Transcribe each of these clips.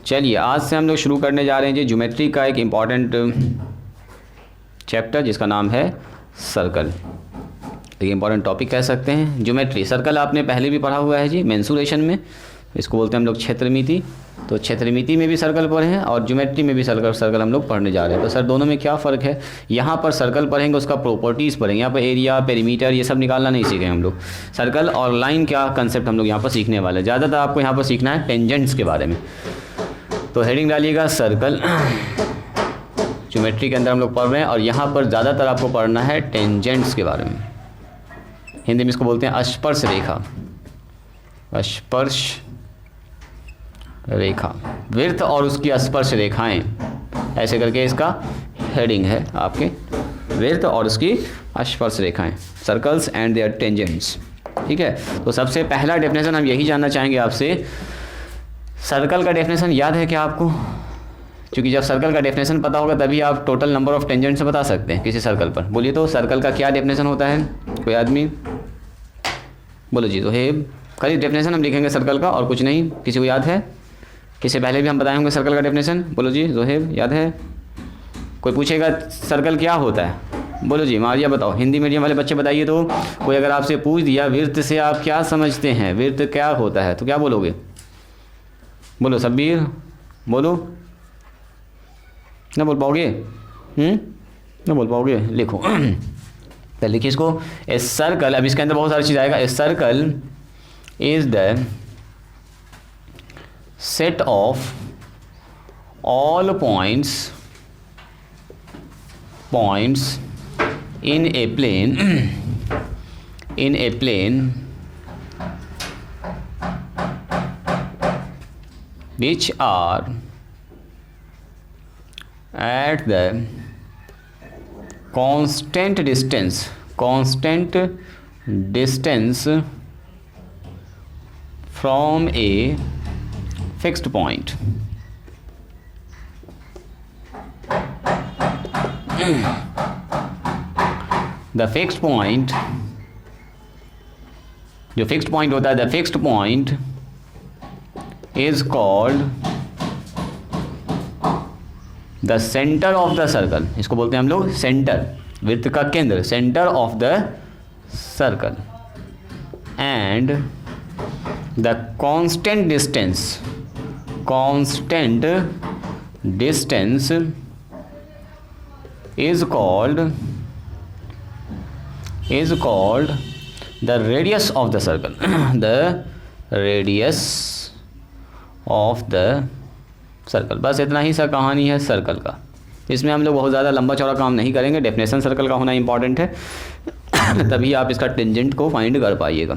चलिए आज से हम लोग शुरू करने जा रहे हैं जी ज्योमेट्री का एक इम्पॉर्टेंट चैप्टर जिसका नाम है सर्कल। एक इम्पॉर्टेंट टॉपिक कह सकते हैं ज्योमेट्री। सर्कल आपने पहले भी पढ़ा हुआ है जी मेंसुरेशन में, इसको बोलते हैं हम लोग क्षेत्रमिति। तो क्षेत्रमिति में भी सर्कल पढ़े हैं और ज्योमेट्री में भी सर्कल हम लोग पढ़ने जा रहे हैं। तो सर दोनों में क्या फ़र्क है? यहाँ पर सर्कल पढ़ेंगे उसका प्रॉपर्टीज़ पढ़ेंगे, यहाँ पर एरिया पेरीमीटर ये सब निकालना नहीं सीखेंगे हम लोग। सर्कल और लाइन क्या कंसेप्ट हम लोग यहाँ पर सीखने वाले हैं। ज़्यादातर आपको यहाँ पर सीखना है टेंजेंट्स के बारे में। तो हेडिंग डालिएगा सर्कल, ज्योमेट्री के अंदर हम लोग पढ़ रहे हैं और यहाँ पर ज़्यादातर आपको पढ़ना है टेंजेंट्स के बारे में। हिंदी में इसको बोलते हैं स्पर्श रेखा, स्पर्श रेखा, वृत्त और उसकी स्पर्श रेखाएं, ऐसे करके इसका हेडिंग है आपके, वृत्त और उसकी स्पर्श रेखाएं, सर्कल्स एंड देयर टेंजेंट्स। ठीक है, तो सबसे पहला डेफिनेशन हम यही जानना चाहेंगे आपसे। सर्कल का डेफिनेशन याद है क्या आपको? क्योंकि जब सर्कल का डेफिनेशन पता होगा तभी आप टोटल नंबर ऑफ टेंजेंट्स बता सकते हैं किसी सर्कल पर। बोलिए तो सर्कल का क्या डेफिनेशन होता है? कोई आदमी बोलो जी। तो है खाली डेफिनेशन हम लिखेंगे सर्कल का और कुछ नहीं। किसी को याद है? किसी पहले भी हम बताए होंगे सर्कल का डेफिनेशन। बोलो जी जोहेब, याद है? कोई पूछेगा सर्कल क्या होता है? बोलो जी मारिया बताओ। हिंदी मीडियम वाले बच्चे बताइए। तो कोई अगर आपसे पूछ दिया वृत्त से आप क्या समझते हैं, वृत्त क्या होता है, तो क्या बोलोगे? बोलो सब्बीर, बोलो। ना बोल पाओगे? ना बोल पाओगे? लिखो पहले लिखिए इसको। ए सर्कल, अब इसके अंदर बहुत सारी चीज़ आएगा। A circle is the set of all points in a plane which are at the constant distance from a fixed point. The fixed point, जो fixed point होता है, the fixed point is called the center of the circle. इसको बोलते हैं हम लोग centre, वृत्त का केंद्र, center of the circle, and the constant distance is called the radius of the circle. The radius of the circle. बस इतना ही सा कहानी है सर्कल का। इसमें हम लोग बहुत ज़्यादा लंबा चौड़ा काम नहीं करेंगे। डेफिनेशन सर्कल का होना इंपॉर्टेंट है तभी आप इसका टेंजेंट को फाइंड कर पाइएगा।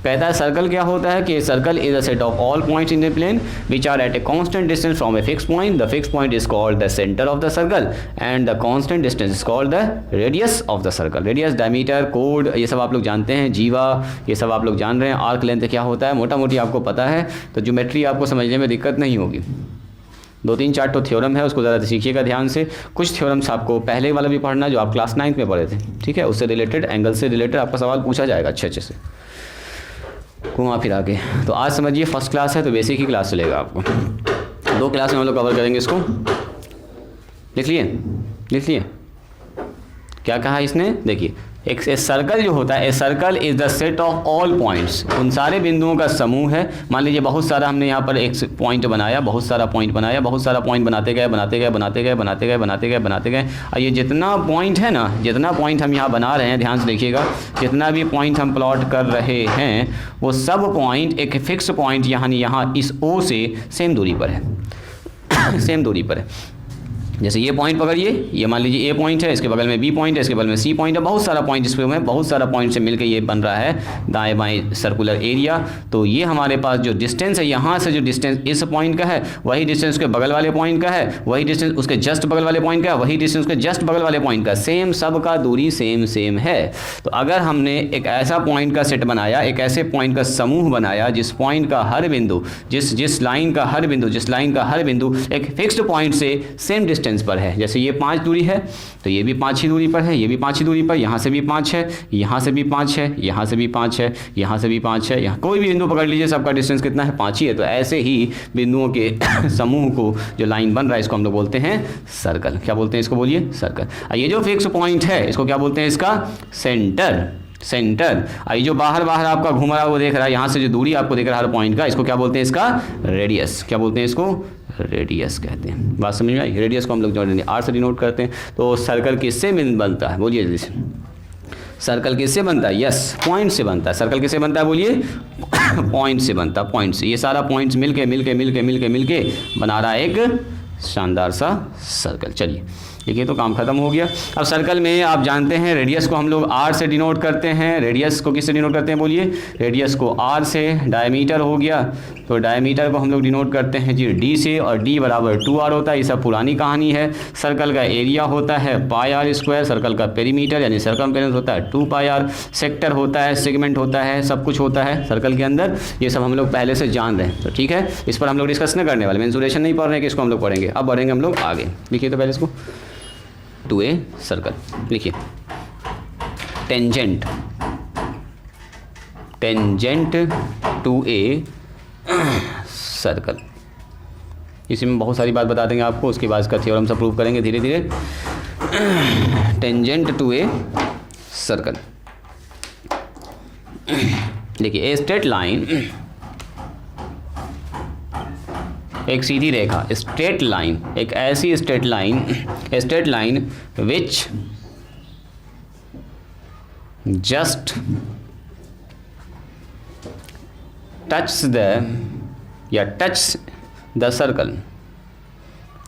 कहता है सर्कल क्या होता है कि circle is a set of all points in the plane which are at a constant distance from a fix point. The fix point is called the centre of the circle and the constant distance is called the radius of the circle. Radius, diameter, code ये सब आप लोग जानते हैं, जीवा ये सब आप लोग जान रहे हैं। आर्क लेंथ क्या होता है मोटा मोटी आपको पता है, तो ज्योमेट्री आपको समझने में दिक्कत नहीं होगी। 2-3-4 तो थ्योरम है, उसको ज़्यादा सीखिएगा ध्यान से। कुछ थ्योरम्स आपको पहले वाला भी पढ़ना जो आप क्लास 9th में पढ़े थे, ठीक है, उससे रिलेटेड, एंगल से रिलेटेड आपका सवाल पूछा जाएगा अच्छे से घुमा फिरा के। तो आज समझिए फर्स्ट क्लास है तो बेसिक ही क्लास चलेगा आपको। 2 क्लास में हम लोग कवर करेंगे इसको। लिख लिए क्या कहा इसने? देखिए एक सर्कल जो होता है, a circle is the set of all points, उन सारे बिंदुओं का समूह है। मान लीजिए बहुत सारा हमने यहाँ पर एक पॉइंट बनाया, बहुत सारा पॉइंट बनाते गए और ये जितना पॉइंट है ना, जितना पॉइंट हम यहाँ बना रहे हैं, ध्यान से देखिएगा, जितना भी पॉइंट हम प्लॉट कर रहे हैं वो सब पॉइंट एक फिक्स पॉइंट यहाँ इस ओ से सेम दूरी पर है, सेम दूरी पर है। जैसे ये पॉइंट पकड़िए, ये मान लीजिए ए पॉइंट है, इसके बगल में बी पॉइंट है, इसके बगल में सी पॉइंट है, बहुत सारा पॉइंट इस में, बहुत सारा पॉइंट से मिलकर ये बन रहा है दाएं बाएं सर्कुलर एरिया। तो ये हमारे पास जो डिस्टेंस है, यहाँ से जो डिस्टेंस इस पॉइंट का है वही डिस्टेंस उसके बगल वाले पॉइंट का है, वही डिस्टेंस उसके जस्ट बगल वाले पॉइंट का है, वही डिस्टेंस उसके जस्ट बगल वाले पॉइंट का, सेम, सबका दूरी सेम है। तो अगर हमने एक ऐसा पॉइंट का सेट बनाया, एक ऐसे पॉइंट का समूह बनाया जिस पॉइंट का हर बिंदु, जिस लाइन का हर बिंदु एक फिक्स्ड पॉइंट से सेम डिस्टेंस डिस्टेंस पर है। जैसे ये 5 दूरी है तो ये भी 5 ही दूरी पर है, ये भी 5 ही दूरी पर, यहाँ से भी 5 है, यहाँ से भी 5 है, यहाँ से भी 5 है, यहाँ से भी 5 है, यहाँ कोई भी बिंदु पकड़ लीजिए, सबका डिस्टेंस कितना है, 5 ही है। तो ऐसे ही बिंदुओं के समूह को जो लाइन बन रहा है इसको हम लोग बोलते हैं सर्कल। क्या बोलते हैं इसको, बोलिए सर्कल। और ये जो फिक्स पॉइंट है इसको क्या बोलते हैं, इसका सेंटर। सेंटर। और ये जो बाहर बाहर आपका घूम रहा है वो देख रहा है, यहाँ से जो दूरी आपको दिख रहा है हर पॉइंट का, इसको क्या बोलते हैं, इसका रेडियस। क्या बोलते हैं इसको, रेडियस कहते हैं। बात समझ में आई। रेडियस को हम लोग आर से डिनोट करते हैं। तो सर्कल किससे बनता है, बोलिए जल्दी से। सर्कल किससे बनता है, यस पॉइंट से बनता है। सर्कल किससे बनता है, बोलिए पॉइंट से बनता है, पॉइंट से। ये सारा पॉइंट्स मिलके मिलके मिलके मिलके मिलके बना रहा है एक शानदार सा सर्कल। चलिए देखिए, तो काम खत्म हो गया। अब सर्कल में आप जानते हैं रेडियस को हम लोग आर से डिनोट करते हैं। रेडियस को किससे डिनोट करते हैं, बोलिए रेडियस को आर से। डायमीटर हो गया तो डायमीटर को हम लोग डिनोट करते हैं जी डी से, और डी बराबर 2r होता है। ये सब पुरानी कहानी है। सर्कल का एरिया होता है पाई आर स्क्वायर, सर्कल का पेरीमीटर यानी सर्कमफेरेंस होता है 2 पाई आर, सेक्टर होता है, सेगमेंट होता है, सब कुछ होता है सर्कल के अंदर। ये सब हम लोग पहले से जान रहे हैं, तो ठीक है, इस पर हम लोग डिस्कस नहीं करने वाले। मेंसुरेशन नहीं पढ़ रहे हैं कि इसको हम लोग पढ़ेंगे, अब बढ़ेंगे हम लोग आगे। लिखिए तो पहले इसको, टू ए सर्कल लिखिए। Tangent, tangent to a circle. इसी में बहुत सारी बात बता देंगे आपको, उसके बाद इसका थ्योरम से प्रूव करेंगे धीरे धीरे। Tangent to a circle. देखिए, ए स्ट्रेट लाइन, एक सीधी रेखा, स्ट्रेट लाइन, एक ऐसी straight line which just touch the circle.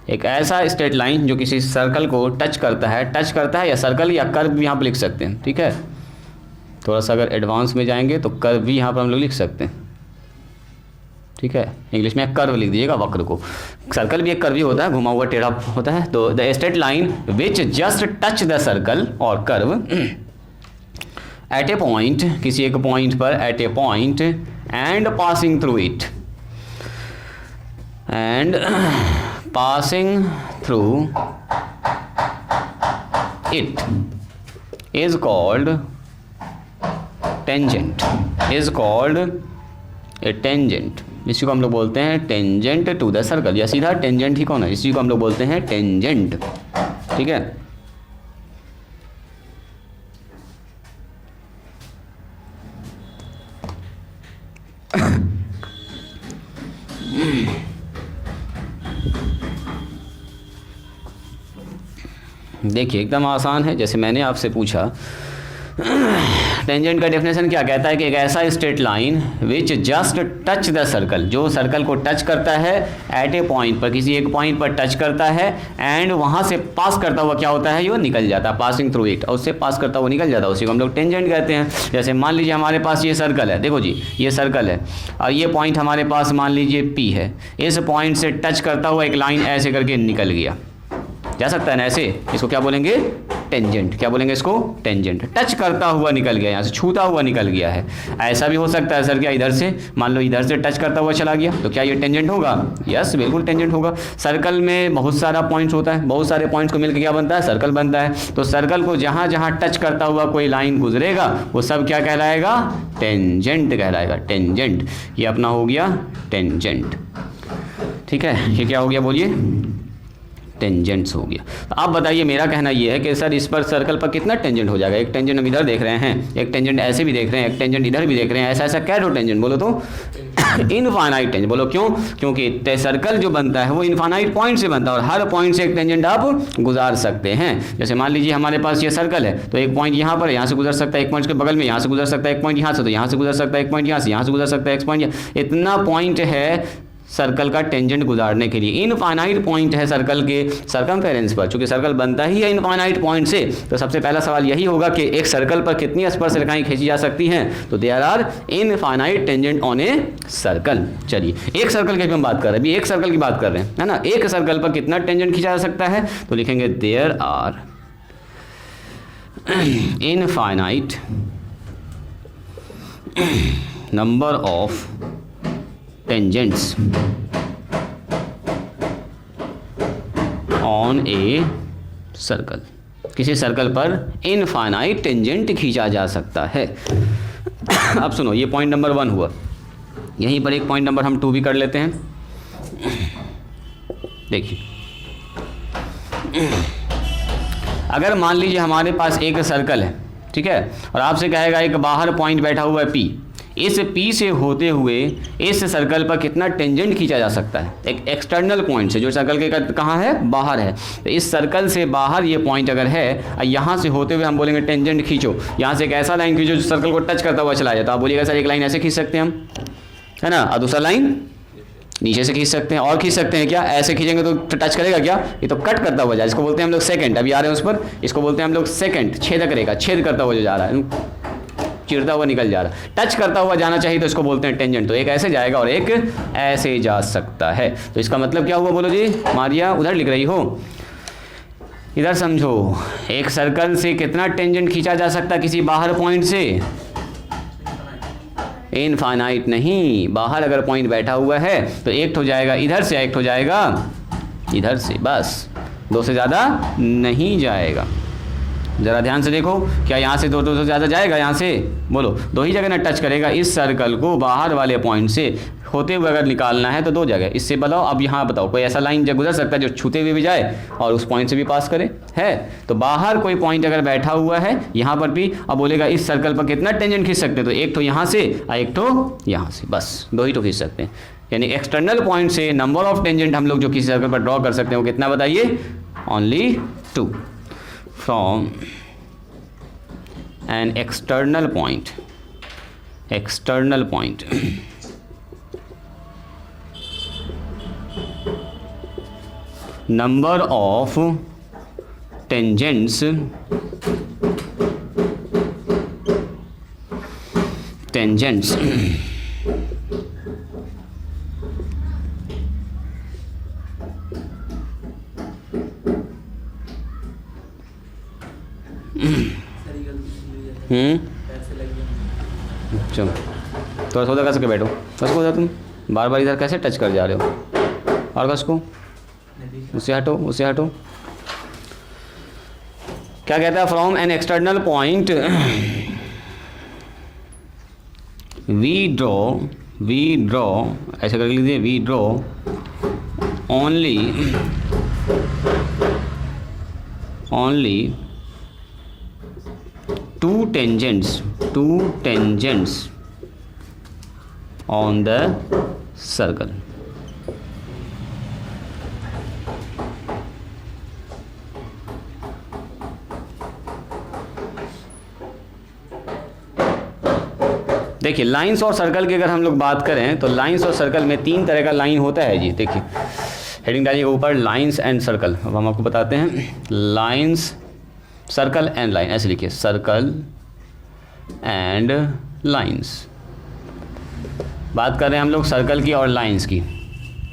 एक ऐसा स्ट्रेट लाइन जो किसी सर्कल को टच करता है, या सर्कल या कर्व भी यहाँ पर लिख सकते हैं, ठीक है। थोड़ा सा अगर एडवांस में जाएंगे तो कर्व भी यहाँ पर हम लोग लिख सकते हैं, ठीक है। इंग्लिश में कर्व लिख दीजिएगा, वक्र को। सर्कल भी एक कर्व ही होता है, घुमा हुआ टेढ़ा होता है। तो the straight line which just touch the circle और कर्व एट ए पॉइंट, किसी एक पॉइंट पर, at a point and passing through it, and passing through it is called tangent, is called a tangent. इसी को हम लोग बोलते हैं टेंजेंट टू द सर्कल, या सीधा टेंजेंट ही कौन है, इसी को हम लोग बोलते हैं टेंजेंट, ठीक है। देखिए एकदम आसान है। जैसे मैंने आपसे पूछा टेंजेंट का डेफिनेशन क्या कहता है कि एक ऐसा straight line which just touch the circle, जो सर्कल को टच करता है एट ए पॉइंट पर, किसी एक पॉइंट पर टच करता है, एंड वहाँ से पास करता हुआ क्या होता है, वो निकल जाता है, पासिंग थ्रू इट, और उससे पास करता हुआ निकल जाता है, उसी को हम लोग टेंजेंट कहते हैं। जैसे मान लीजिए हमारे पास ये सर्कल है, देखो जी ये सर्कल है, और ये पॉइंट हमारे पास मान लीजिए P है। इस पॉइंट से टच करता हुआ एक लाइन ऐसे करके निकल गया, जा सकता है ना ऐसे, इसको क्या बोलेंगे, टेंजेंट। क्या बोलेंगे इसको, टेंजेंट। टच करता हुआ निकल गया, यहाँ से छूता हुआ निकल गया है। ऐसा भी हो सकता है सर, क्या इधर से, मान लो इधर से टच करता हुआ चला गया, तो क्या ये टेंजेंट होगा, यस बिल्कुल टेंजेंट होगा। सर्कल में बहुत सारा पॉइंट्स होता है, बहुत सारे पॉइंट्स को मिलकर क्या बनता है, सर्कल बनता है। तो सर्कल को जहाँ जहाँ टच करता हुआ कोई लाइन गुजरेगा वो सब क्या कहलाएगा, टेंजेंट कहलाएगा, टेंजेंट। ये अपना हो गया टेंजेंट, ठीक है। ये क्या हो गया, बोलिए टेंजेंट्स हो गया। तो आप बताइए, मेरा कहना ये है कि सर इस पर सर्कल पर कितना टेंजेंट हो जाएगा। एक टेंजेंट हम इधर देख रहे हैं, एक टेंजेंट ऐसे भी देख रहे हैं, एक टेंजेंट इधर भी देख रहे हैं, ऐसा ऐसा क्या दो टेंजेंट, बोलो तो इनफाइनाइट टेंजेंट। बोलो क्यों, क्योंकि सर्कल जो बनता है वो इनफाइनाइट पॉइंट से बनता है, और हर पॉइंट से एक टेंजेंट आप गुजार सकते हैं। जैसे मान लीजिए हमारे पास ये सर्कल है, तो एक पॉइंट यहाँ पर, यहाँ से गुजर सकता है, एक पॉइंट के बगल में यहाँ से गुजर सकता है, एक पॉइंट यहाँ से, तो यहाँ से गुजर सकता है, एक पॉइंट यहाँ से गुजर सकता है, एक पॉइंट, इतना पॉइंट है सर्कल का टेंजेंट गुजारने के लिए। इनफाइनाइट पॉइंट है सर्कल के सर्कमफेरेंस पर, चूंकि सर्कल बनता ही है इनफाइनाइट पॉइंट से, तो सबसे पहला सवाल यही होगा कि एक सर्कल पर कितनी स्पर्श रेखाएं खींची जा सकती हैं, तो there are infinite tangent on a circle. चलिए एक सर्कल की हम बात कर रहे हैं, अभी एक सर्कल की बात कर रहे हैं, है ना। एक सर्कल पर कितना टेंजेंट खींचा जा सकता है, तो लिखेंगे there are infinite number of tangents on a circle, किसी सर्कल पर इनफाइनाइट टेंजेंट खींचा जा सकता है। अब सुनो, ये पॉइंट नंबर 1 हुआ। यहीं पर एक पॉइंट नंबर हम 2 भी कर लेते हैं। देखिए, अगर मान लीजिए हमारे पास एक सर्कल है, ठीक है, और आपसे कहेगा एक बाहर पॉइंट बैठा हुआ है P, इस P से होते हुए इस सर्कल पर कितना टेंजेंट खींचा जा सकता है, एक एक्सटर्नल पॉइंट से, जो सर्कल के कहाँ है, बाहर है। तो इस सर्कल से बाहर ये पॉइंट अगर है, यहाँ से होते हुए हम बोलेंगे टेंजेंट खींचो, यहाँ से एक ऐसा लाइन खींचो जो सर्कल को टच करता हुआ चला जाए। तो आप बोलिएगा सर एक लाइन ऐसे खींच सकते हैं हम, है ना, और दूसरा लाइन नीचे से खींच सकते हैं, और खींच सकते हैं क्या, ऐसे खींचेंगे तो टच करेगा क्या, ये तो कट करता हुआ जाए, इसको बोलते हैं हम लोग सेकंड। अभी आ रहे हैं उस पर, इसको बोलते हैं हम लोग सेकंड, छेद करेगा, छेद करता हुआ जो जा रहा है, चिरता हुआ निकल जा रहा है, टच करता हुआ जाना चाहिए तो इसको बोलते हैं टेंजेंट। तो एक ऐसे जाएगा और एक ऐसे जा सकता है। तो इसका मतलब क्या हुआ, बोलो जी। मारिया उधर लिख रही हो, इधर समझो, एक सर्कल से कितना टेंजेंट खींचा जा सकता है किसी बाहर पॉइंट से, इनफाइनाइट नहीं। बाहर अगर पॉइंट बैठा हुआ है तो एक हो जाएगा इधर से, एक हो जाएगा इधर से, बस 2 से ज़्यादा नहीं जाएगा। ज़रा ध्यान से देखो, क्या यहाँ से 2 से ज़्यादा जाएगा, यहाँ से बोलो 2 ही जगह ना टच करेगा। इस सर्कल को बाहर वाले पॉइंट से होते हुए अगर निकालना है तो 2 जगह। इससे बताओ, अब यहाँ बताओ कोई ऐसा लाइन गुजर सकता है जो छूते हुए भी जाए और उस पॉइंट से भी पास करे, है? तो बाहर कोई पॉइंट अगर बैठा हुआ है यहाँ पर भी, अब बोलेगा इस सर्कल पर कितना टेंजेंट खींच सकते हैं, तो एक तो यहाँ से और एक तो यहाँ से, बस 2 ही तो खींच सकते हैं। यानी एक्सटर्नल पॉइंट से नंबर ऑफ टेंजेंट हम लोग जो किसी सर्कल पर ड्रॉ कर सकते हैं वो कितना बताइए, only 2 from an external point number of tangents चलो थोड़ा सा उधर कस के बैठो, कस को तुम बार बार इधर कैसे टच कर जा रहे हो, और कस को उससे हटो, उससे हटो। क्या कहता है, from an external point we draw ऐसे कर लीजिए, we draw only two tangents on the circle. देखिए, लाइंस और सर्कल की अगर हम लोग बात करें तो लाइंस और सर्कल में 3 तरह का लाइन होता है जी। देखिए, हेडिंग डालिए ऊपर, लाइंस एंड सर्कल। अब हम आपको बताते हैं, लाइंस, सर्कल एंड लाइन, ऐसे लिखिए, सर्कल एंड लाइंस। बात कर रहे हैं हम लोग सर्कल की और लाइंस की।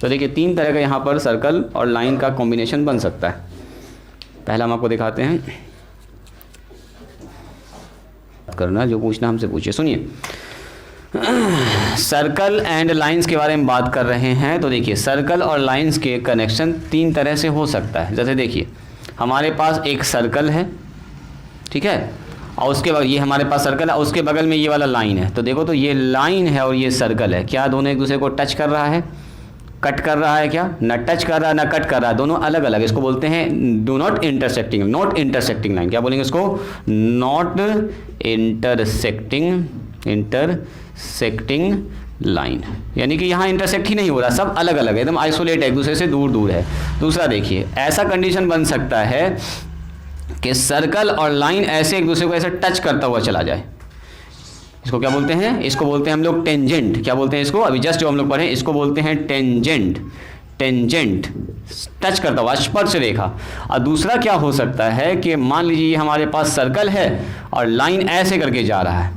तो देखिए, 3 तरह का यहाँ पर सर्कल और लाइन का कॉम्बिनेशन बन सकता है। पहला हम आपको दिखाते हैं, करना जो पूछना हमसे पूछिए। सुनिए, सर्कल एंड लाइंस के बारे में बात कर रहे हैं। तो देखिए, सर्कल और लाइंस के कनेक्शन 3 तरह से हो सकता है। जैसे देखिए, हमारे पास एक सर्कल है, ठीक है, और उसके बाद ये हमारे पास सर्कल है, उसके बगल में ये वाला लाइन है। तो देखो, तो ये लाइन है और ये सर्कल है, क्या दोनों एक दूसरे को टच कर रहा है, कट कर रहा है? क्या ना टच कर रहा है ना कट कर रहा है, दोनों अलग अलग। इसको बोलते हैं do not intersecting, not intersecting line. क्या बोलेंगे इसको? Not intersecting line. यानी कि यहाँ इंटरसेक्ट ही नहीं हो रहा, सब अलग अलग है, एकदम आइसोलेट है, एक दूसरे से दूर दूर है। दूसरा देखिए, ऐसा कंडीशन बन सकता है कि सर्कल और लाइन ऐसे एक दूसरे को ऐसे टच करता हुआ चला जाए। इसको क्या बोलते हैं? इसको बोलते हैं हम लोग टेंजेंट। क्या बोलते हैं इसको? अभी जस्ट जो हम लोग पढ़े, इसको बोलते हैं टेंजेंट। टेंजेंट टच करता हुआ, स्पर्श रेखा। और दूसरा क्या हो सकता है कि मान लीजिए ये हमारे पास सर्कल है और लाइन ऐसे करके जा रहा है,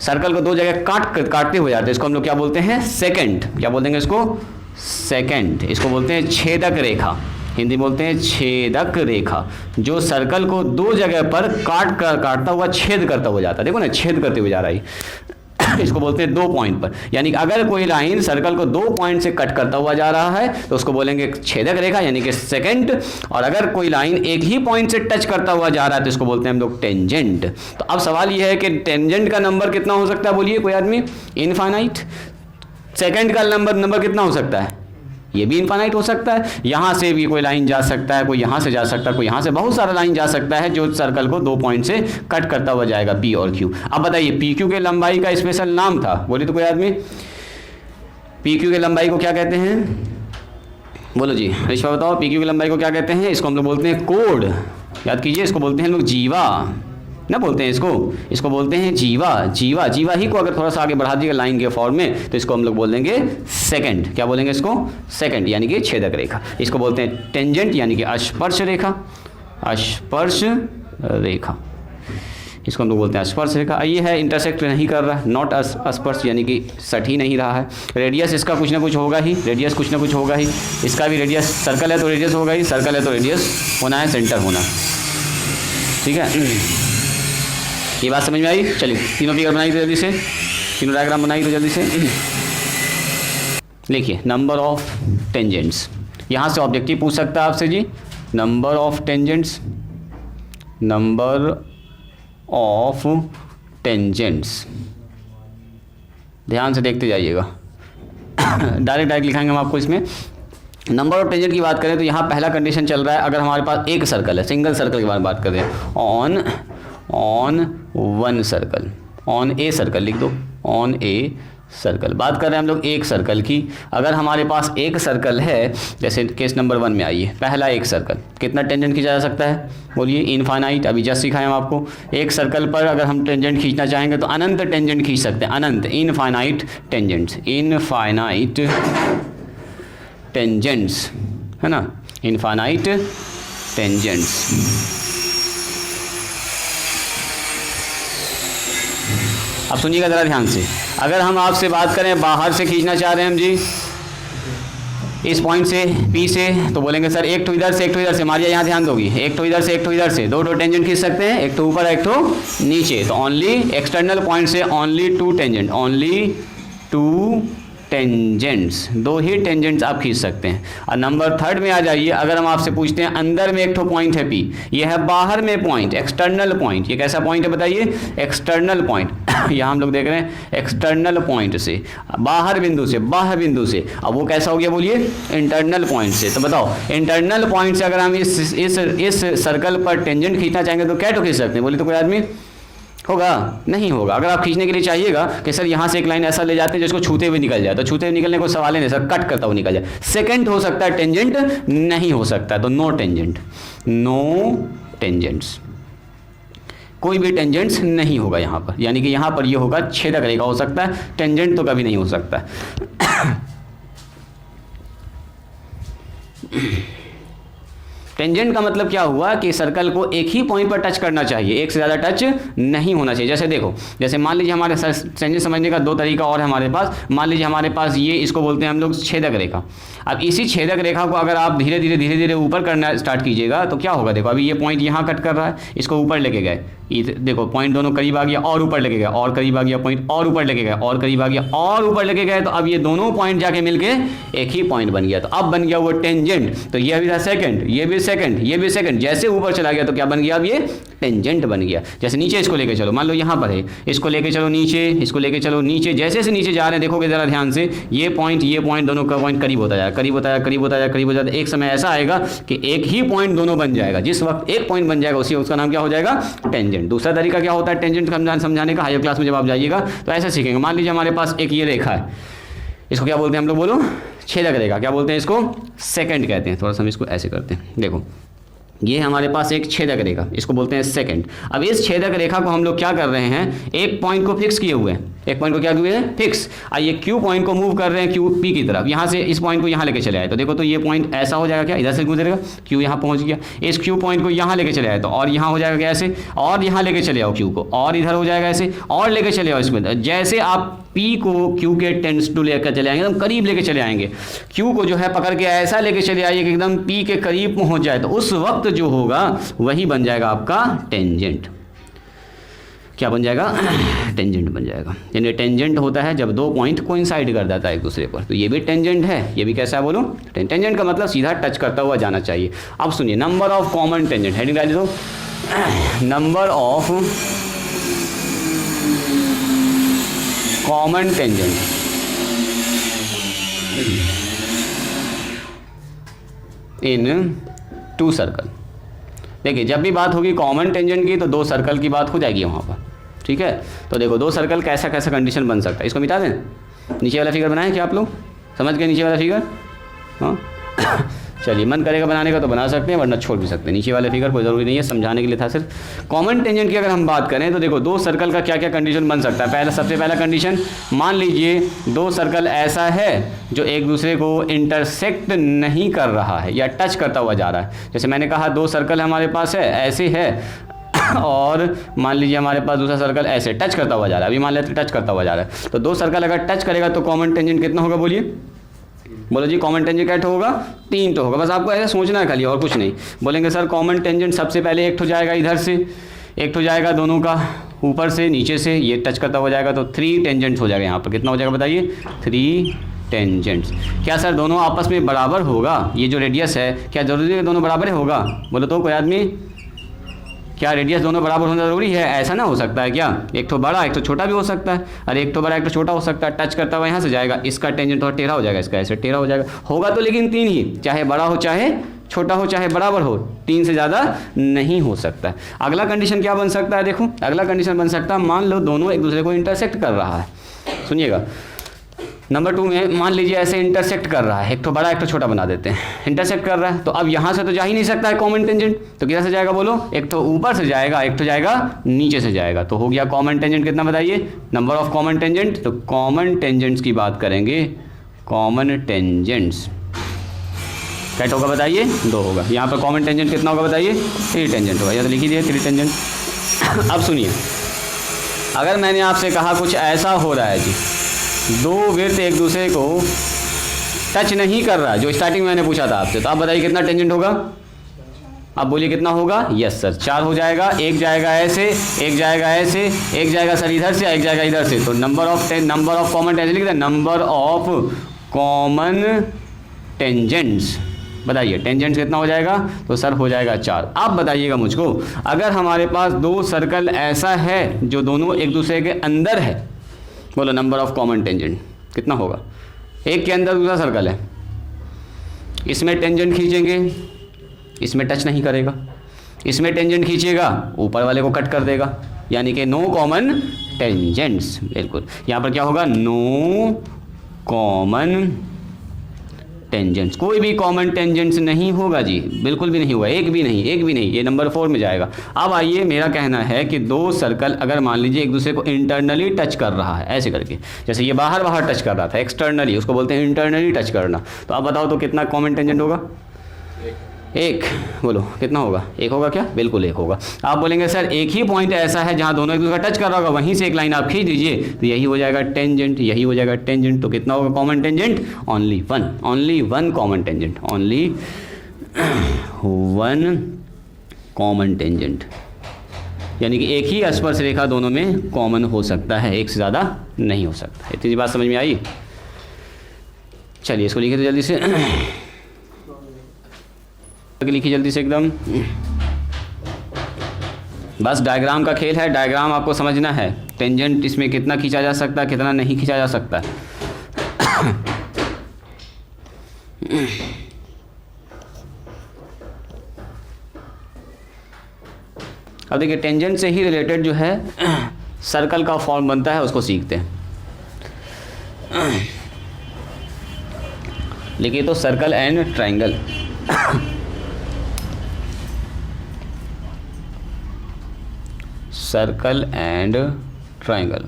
सर्कल को 2 जगह काटते हुए जाते हैं। इसको हम लोग क्या बोलते हैं? सेकेंड। क्या बोलते हैं इसको? सेकेंड। इसको बोलते हैं छेदक रेखा, हिंदी बोलते हैं छेदक रेखा, जो सर्कल को 2 जगह पर काटता हुआ छेद करता हुआ जाता है। देखो ना, छेद करते हुए जा रहा है। इसको बोलते हैं 2 पॉइंट पर, यानी कि अगर कोई लाइन सर्कल को 2 पॉइंट से कट करता हुआ जा रहा है तो उसको बोलेंगे छेदक रेखा यानी कि सेकंड, और अगर कोई लाइन एक ही पॉइंट से टच करता हुआ जा रहा है तो इसको बोलते हैं हम लोग टेंजेंट। तो अब सवाल यह है कि टेंजेंट का नंबर कितना हो सकता है, बोलिए कोई आदमी? इनफाइनाइट। सेकंड का नंबर कितना हो सकता है? ये भी इनफाइनाइट हो सकता है। यहाँ से भी कोई लाइन जा सकता है, कोई यहाँ से जा सकता है, कोई यहाँ से, बहुत सारा लाइन जा सकता है जो सर्कल को 2 पॉइंट से कट करता हुआ जाएगा, पी और क्यू। अब बताइए पी क्यू के लंबाई का स्पेशल नाम था, बोलिए तो कोई आदमी? पी क्यू के लंबाई को क्या कहते हैं? बोलो जी, ऋषभ बताओ, पी क्यू की लंबाई को क्या कहते हैं? इसको हम लोग बोलते हैं कोड, याद कीजिए, इसको बोलते हैं हम लोग जीवा ना, बोलते हैं इसको बोलते हैं जीवा। जीवा ही को अगर थोड़ा सा आगे बढ़ा दिएगा लाइन के फॉर्म में तो इसको हम लोग बोल देंगे सेकंड। क्या बोलेंगे इसको? सेकंड, यानी कि छेदक रेखा। इसको बोलते हैं टेंजेंट यानी कि स्पर्श रेखा, स्पर्श रेखा, इसको हम लोग बोलते हैं स्पर्श रेखा। ये है इंटरसेक्ट नहीं कर रहा, नॉट स्पर्श यानी कि सट ही नहीं रहा है। रेडियस इसका कुछ ना कुछ होगा ही, रेडियस कुछ ना कुछ होगा ही, इसका भी रेडियस, सर्कल है तो रेडियस होगा ही, सर्कल है तो रेडियस होना है, सेंटर होना, ठीक है। ये बात समझ में आई? चलिए तीनों फिगर बनाई तो जल्दी से, तीनों डायग्राम बनाई तो जल्दी से। लिखिए नंबर ऑफ टेंजेंट्स, यहाँ से ऑब्जेक्टिव पूछ सकता है आपसे जी, number of tangents, number of tangents, ध्यान से देखते जाइएगा। डायरेक्ट लिखाएंगे हम आपको इसमें। नंबर ऑफ टेंजेंट की बात करें तो यहाँ पहला कंडीशन चल रहा है, अगर हमारे पास एक सर्कल है, सिंगल सर्कल के बारे में बात कर रहे हैं, on one circle, on a circle लिख दो, ऑन ए सर्कल। बात कर रहे हैं हम लोग एक सर्कल की। अगर हमारे पास एक सर्कल है, जैसे केस नंबर 1 में आइए, पहला एक सर्कल, कितना टेंजेंट खींचा जा सकता है? बोलिए इनफाइनाइट। अभी जस्ट सिखाए हम आपको, एक सर्कल पर अगर हम टेंजेंट खींचना चाहेंगे तो अनंत टेंजेंट खींच सकते हैं, अनंत, इनफाइनाइट टेंजेंट्स, इनफाइनाइट टेंजेंट्स, है ना, इनफाइनाइट टेंजेंट्स। अब सुनिएगा ज़रा ध्यान से, अगर हम आपसे बात करें बाहर से खींचना चाह रहे हैं हम जी, इस पॉइंट से पी से, तो बोलेंगे सर एक तो इधर से एक तो इधर से, मारिया यहाँ ध्यान दोगी, एक तो इधर से एक तो इधर से, 2 टेंजेंट खींच सकते हैं, एक तो ऊपर एक तो नीचे, तो ओनली एक्सटर्नल पॉइंट से ओनली 2 टेंजेंट, ओनली 2 टेंजेंट्स, 2 ही टेंजेंट्स आप खींच सकते हैं। और नंबर 3 में आ जाइए, अगर हम आपसे पूछते हैं अंदर में एक तो पॉइंट है पी, ये है बाहर में पॉइंट, एक्सटर्नल पॉइंट, ये कैसा पॉइंट है बताइए? External point. यहाँ हम लोग देख रहे हैं एक्सटर्नल पॉइंट से, बाहर बिंदु से, बाह्य बिंदु से, अब वो कैसा हो गया बोलिए? इंटरनल पॉइंट से। तो बताओ इंटरनल पॉइंट से अगर हम इस सर्कल पर टेंजेंट खींचना चाहेंगे तो क्या तो खींच सकते हैं? बोलिए तो कोई आदमी? होगा? नहीं होगा। अगर आप खींचने के लिए चाहिएगा कि सर यहाँ से एक लाइन ऐसा ले जाते हैं जिसको छूते हुए निकल जाए, तो छूते हुए निकलने को सवाल ही नहीं सर, कट करता हुआ निकल जाए। सेकंड हो सकता है, टेंजेंट नहीं हो सकता है, तो नो टेंजेंट, नो टेंजेंट्स, कोई भी टेंजेंट्स नहीं होगा यहाँ पर, यानी कि यहाँ पर ये होगा छेदक रेखा हो सकता है, टेंजेंट तो कभी नहीं हो सकता। टेंजेंट का मतलब क्या हुआ कि सर्कल को एक ही पॉइंट पर टच करना चाहिए, एक से ज़्यादा टच नहीं होना चाहिए। जैसे देखो, जैसे मान लीजिए हमारे टेंजेंट समझने का 2 तरीका और है हमारे पास। मान लीजिए हमारे पास ये, इसको बोलते हैं हम लोग छेदक रेखा। अब इसी छेदक रेखा को अगर आप धीरे धीरे ऊपर करना स्टार्ट कीजिएगा तो क्या होगा? देखो अभी ये पॉइंट यहाँ कट कर रहा है, इसको ऊपर लेके गए, देखो पॉइंट दोनों करीब आ गया और ऊपर लेके गए, और करीब आ गया पॉइंट, और ऊपर लेके गए, और करीब आ गया, और ऊपर लेके गए, तो अब ये दोनों पॉइंट जाके मिलके एक ही पॉइंट बन गया, तो अब बन गया वो टेंजेंट। तो ये भी था सेकंड, ये भी सेकंड, ये भी सेकंड, जैसे ऊपर चला गया तो क्या बन गया? अब ये टेंजेंट बन गया। जैसे नीचे इसको लेके चलो, मान लो यहाँ पर है, इसको लेके चलो नीचे, इसको लेके चलो नीचे, जैसे से नीचे जा रहे हैं देखोगे जरा ध्यान से, ये पॉइंट दोनों का पॉइंट करीब होता जाएगा, करीब होता जाएगा, करीब होता जाएगा, करीब हो जाता है। एक समय ऐसा आएगा कि एक ही पॉइंट दोनों बन जाएगा। जिस वक्त एक पॉइंट बन जाएगा उसी उसका नाम क्या हो जाएगा? टेंजेंट। दूसरा तरीका क्या होता है टेंजेंट समझाने का? हायर क्लास में जब आप जाइएगा तो ऐसा सीखेंगे। मान लीजिए हमारे पास एक ये रेखा है, इसको क्या बोलते हैं हम लोग? बोलो, छेदक रेखा। क्या बोलते हैं इसको? सेकंड कहते हैं। थोड़ा सा हम इसको ऐसे करते हैं, देखो ये हमारे पास एक छेदक रेखा, इसको बोलते हैं सेकंड। अब इस छेदक रेखा को हम लोग क्या कर रहे हैं? एक पॉइंट को फिक्स किए हुए हैं, एक पॉइंट को क्या किए हैं? फिक्स। और ये क्यू पॉइंट को मूव कर रहे हैं क्यू पी की तरफ, यहाँ से इस पॉइंट को यहाँ लेके चले आए, तो देखो तो ये पॉइंट ऐसा हो जाएगा, क्या इधर से गुजरेगा, क्यू यहाँ पहुँच गया, इस क्यू पॉइंट को यहाँ लेके चले आए तो और यहाँ हो जाएगा क्या ऐसे, और यहाँ लेके चले आओ क्यू को, और इधर हो जाएगा ऐसे, और लेके चले आओ इसमें। जैसे आप पी को क्यू के टेंस टू लेकर चले आएंगे, एकदम करीब लेके चले आएंगे, क्यू को जो है पकड़ के ऐसा लेके चले आइए कि एकदम पी के करीब पहुँच जाए, तो उस वक्त जो होगा वही बन जाएगा आपका टेंजेंट। क्या बन जाएगा, टेंजेंट बन जाएगा। यानी टेंजेंट होता है जब दो पॉइंट कोइंसाइड कर जाता है एक दूसरे पर, तो ये भी टेंजेंट है। ये भी कैसा है बोलो, टेंजेंट का मतलब सीधा टच करता हुआ जाना चाहिए। अब सुनिए, number of common tangent, heading डाल दो, number of common tangent in two circle. देखिए जब भी बात होगी कॉमन टेंजेंट की तो दो सर्कल की बात हो जाएगी वहाँ पर, ठीक है। तो देखो दो सर्कल कैसा कैसा कंडीशन बन सकता है, इसको मिटा दें। नीचे वाला फिगर बनाएं क्या आप लोग, समझ गए नीचे वाला फिगर? हाँ चलिए, मन करेगा बनाने का तो बना सकते हैं, वरना छोड़ भी सकते हैं। नीचे वाले फिगर कोई ज़रूरी नहीं है, समझाने के लिए था सिर्फ। कॉमन टेंजेंट की अगर हम बात करें तो देखो दो सर्कल का क्या क्या कंडीशन बन सकता है। पहला, सबसे पहला कंडीशन, मान लीजिए दो सर्कल ऐसा है जो एक दूसरे को इंटरसेक्ट नहीं कर रहा है या टच करता हुआ जा रहा है। जैसे मैंने कहा दो सर्कल हमारे पास है, ऐसे है, और मान लीजिए हमारे पास दूसरा सर्कल ऐसे टच करता हुआ जा रहा है। अभी मान लेते टच करता हुआ जा रहा है, तो दो सर्कल अगर टच करेगा तो कॉमन टेंजेंट कितना होगा, बोलिए बोलो जी। कॉमन टेंजेंट क्या होगा, 3 तो होगा। बस आपको ऐसा सोचना है खाली, और कुछ नहीं। बोलेंगे सर कॉमन टेंजेंट सबसे पहले एक तो जाएगा इधर से, एक तो जाएगा दोनों का ऊपर से नीचे से, ये टच करता हुआ जाएगा, तो 3 टेंजेंट्स हो जाएगा। यहाँ पर कितना हो जाएगा बताइए, 3 टेंजेंट्स। क्या सर दोनों आपस में बराबर होगा, ये जो रेडियस है क्या जरूरी है दोनों बराबर होगा? बोलो तो कोई आदमी, क्या रेडियस दोनों बराबर होना ज़रूरी है? ऐसा ना हो सकता है क्या, एक तो बड़ा एक तो छोटा भी हो सकता है। अरे एक तो बड़ा एक तो छोटा हो सकता है। टच करता हुआ यहाँ से जाएगा, इसका टेंजेंट थोड़ा टेढ़ा हो जाएगा, इसका ऐसे टेढ़ा हो जाएगा। होगा तो लेकिन 3 ही, चाहे बड़ा हो चाहे छोटा हो चाहे बराबर हो, 3 से ज़्यादा नहीं हो सकता। अगला कंडीशन क्या बन सकता है, देखो अगला कंडीशन बन सकता है, मान लो दोनों एक दूसरे को इंटरसेक्ट कर रहा है। सुनिएगा, नंबर 2 में मान लीजिए ऐसे इंटरसेक्ट कर रहा है, एक तो बड़ा एक तो छोटा बना देते हैं, इंटरसेक्ट कर रहा है, तो अब यहाँ से तो जा ही नहीं सकता है कॉमन टेंजेंट, तो किधर से जाएगा बोलो, एक तो ऊपर से जाएगा एक तो जाएगा नीचे से जाएगा। तो हो गया कॉमन टेंजेंट कितना बताइए, नंबर ऑफ कॉमन टेंजेंट। तो कॉमन टेंजेंट्स की बात करेंगे, कॉमन टेंजेंट्स क्या होगा बताइए, 2 होगा। यहाँ पर कॉमन टेंजेंट कितना होगा बताइए, 3 टेंजेंट होगा, या तो लिख ही दिए 3 टेंजेंट। अब सुनिए, अगर मैंने आपसे कहा कुछ ऐसा हो रहा है जी, दो वृत्त एक दूसरे को टच नहीं कर रहा, जो स्टार्टिंग में मैंने पूछा था आपसे, तो आप बताइए कितना टेंजेंट होगा? आप बोलिए कितना होगा? यस सर 4 हो जाएगा। एक जाएगा ऐसे, एक जाएगा ऐसे, एक जाएगा सर इधर से, एक जाएगा इधर से। तो नंबर ऑफ कॉमन टेंजेंट लिखते हैं, नंबर ऑफ कॉमन टेंजेंट्स। बताइए टेंजेंट्स कितना हो जाएगा? तो सर हो जाएगा 4। आप बताइएगा मुझको, अगर हमारे पास दो सर्कल ऐसा है जो दोनों एक दूसरे के अंदर है, बोलो नंबर ऑफ कॉमन टेंजेंट कितना होगा? एक के अंदर दूसरा सर्कल है, इसमें टेंजेंट खींचेंगे, इसमें टच नहीं करेगा, इसमें टेंजेंट खींचेगा, ऊपर वाले को कट कर देगा, यानी कि नो कॉमन टेंजेंट्स। बिल्कुल, यहाँ पर क्या होगा, नो कॉमन टेंजेंट्स। कोई भी कॉमन टेंजेंट्स नहीं होगा जी, बिल्कुल भी नहीं होगा, एक भी नहीं, एक भी नहीं, ये नंबर 4 में जाएगा। अब आइए, मेरा कहना है कि दो सर्कल अगर मान लीजिए एक दूसरे को इंटरनली टच कर रहा है, ऐसे करके, जैसे ये बाहर बाहर टच कर रहा था, एक्सटर्नली, उसको बोलते हैं इंटरनली टच करना। तो अब बताओ तो कितना कॉमन टेंजेंट होगा? 1। बोलो कितना होगा? 1 होगा क्या? बिल्कुल 1 होगा। आप बोलेंगे सर एक ही पॉइंट ऐसा है जहां दोनों एक दूसरे का टच कर रहा होगा, वहीं से एक लाइन आप खींच दीजिए, तो यही हो जाएगा टेंजेंट, यही हो जाएगा टेंजेंट। तो कितना होगा common tangent? Only 1, only 1 common tangent, only 1 common tangent. यानी कि एक ही स्पर्श रेखा दोनों में कॉमन हो सकता है, एक से ज़्यादा नहीं हो सकता। इतनी बात समझ में आई? चलिए इसको लिखिए तो जल्दी से, लिखिए जल्दी से एकदम। बस डायग्राम का खेल है, डायग्राम आपको समझना है। टेंजेंट इसमें कितना खींचा जा सकता है, कितना नहीं खींचा जा सकता। अब देखिए टेंजेंट से ही रिलेटेड जो है सर्कल का फॉर्म बनता है, उसको सीखते हैं। लिखिए तो circle and triangle. Circle and triangle.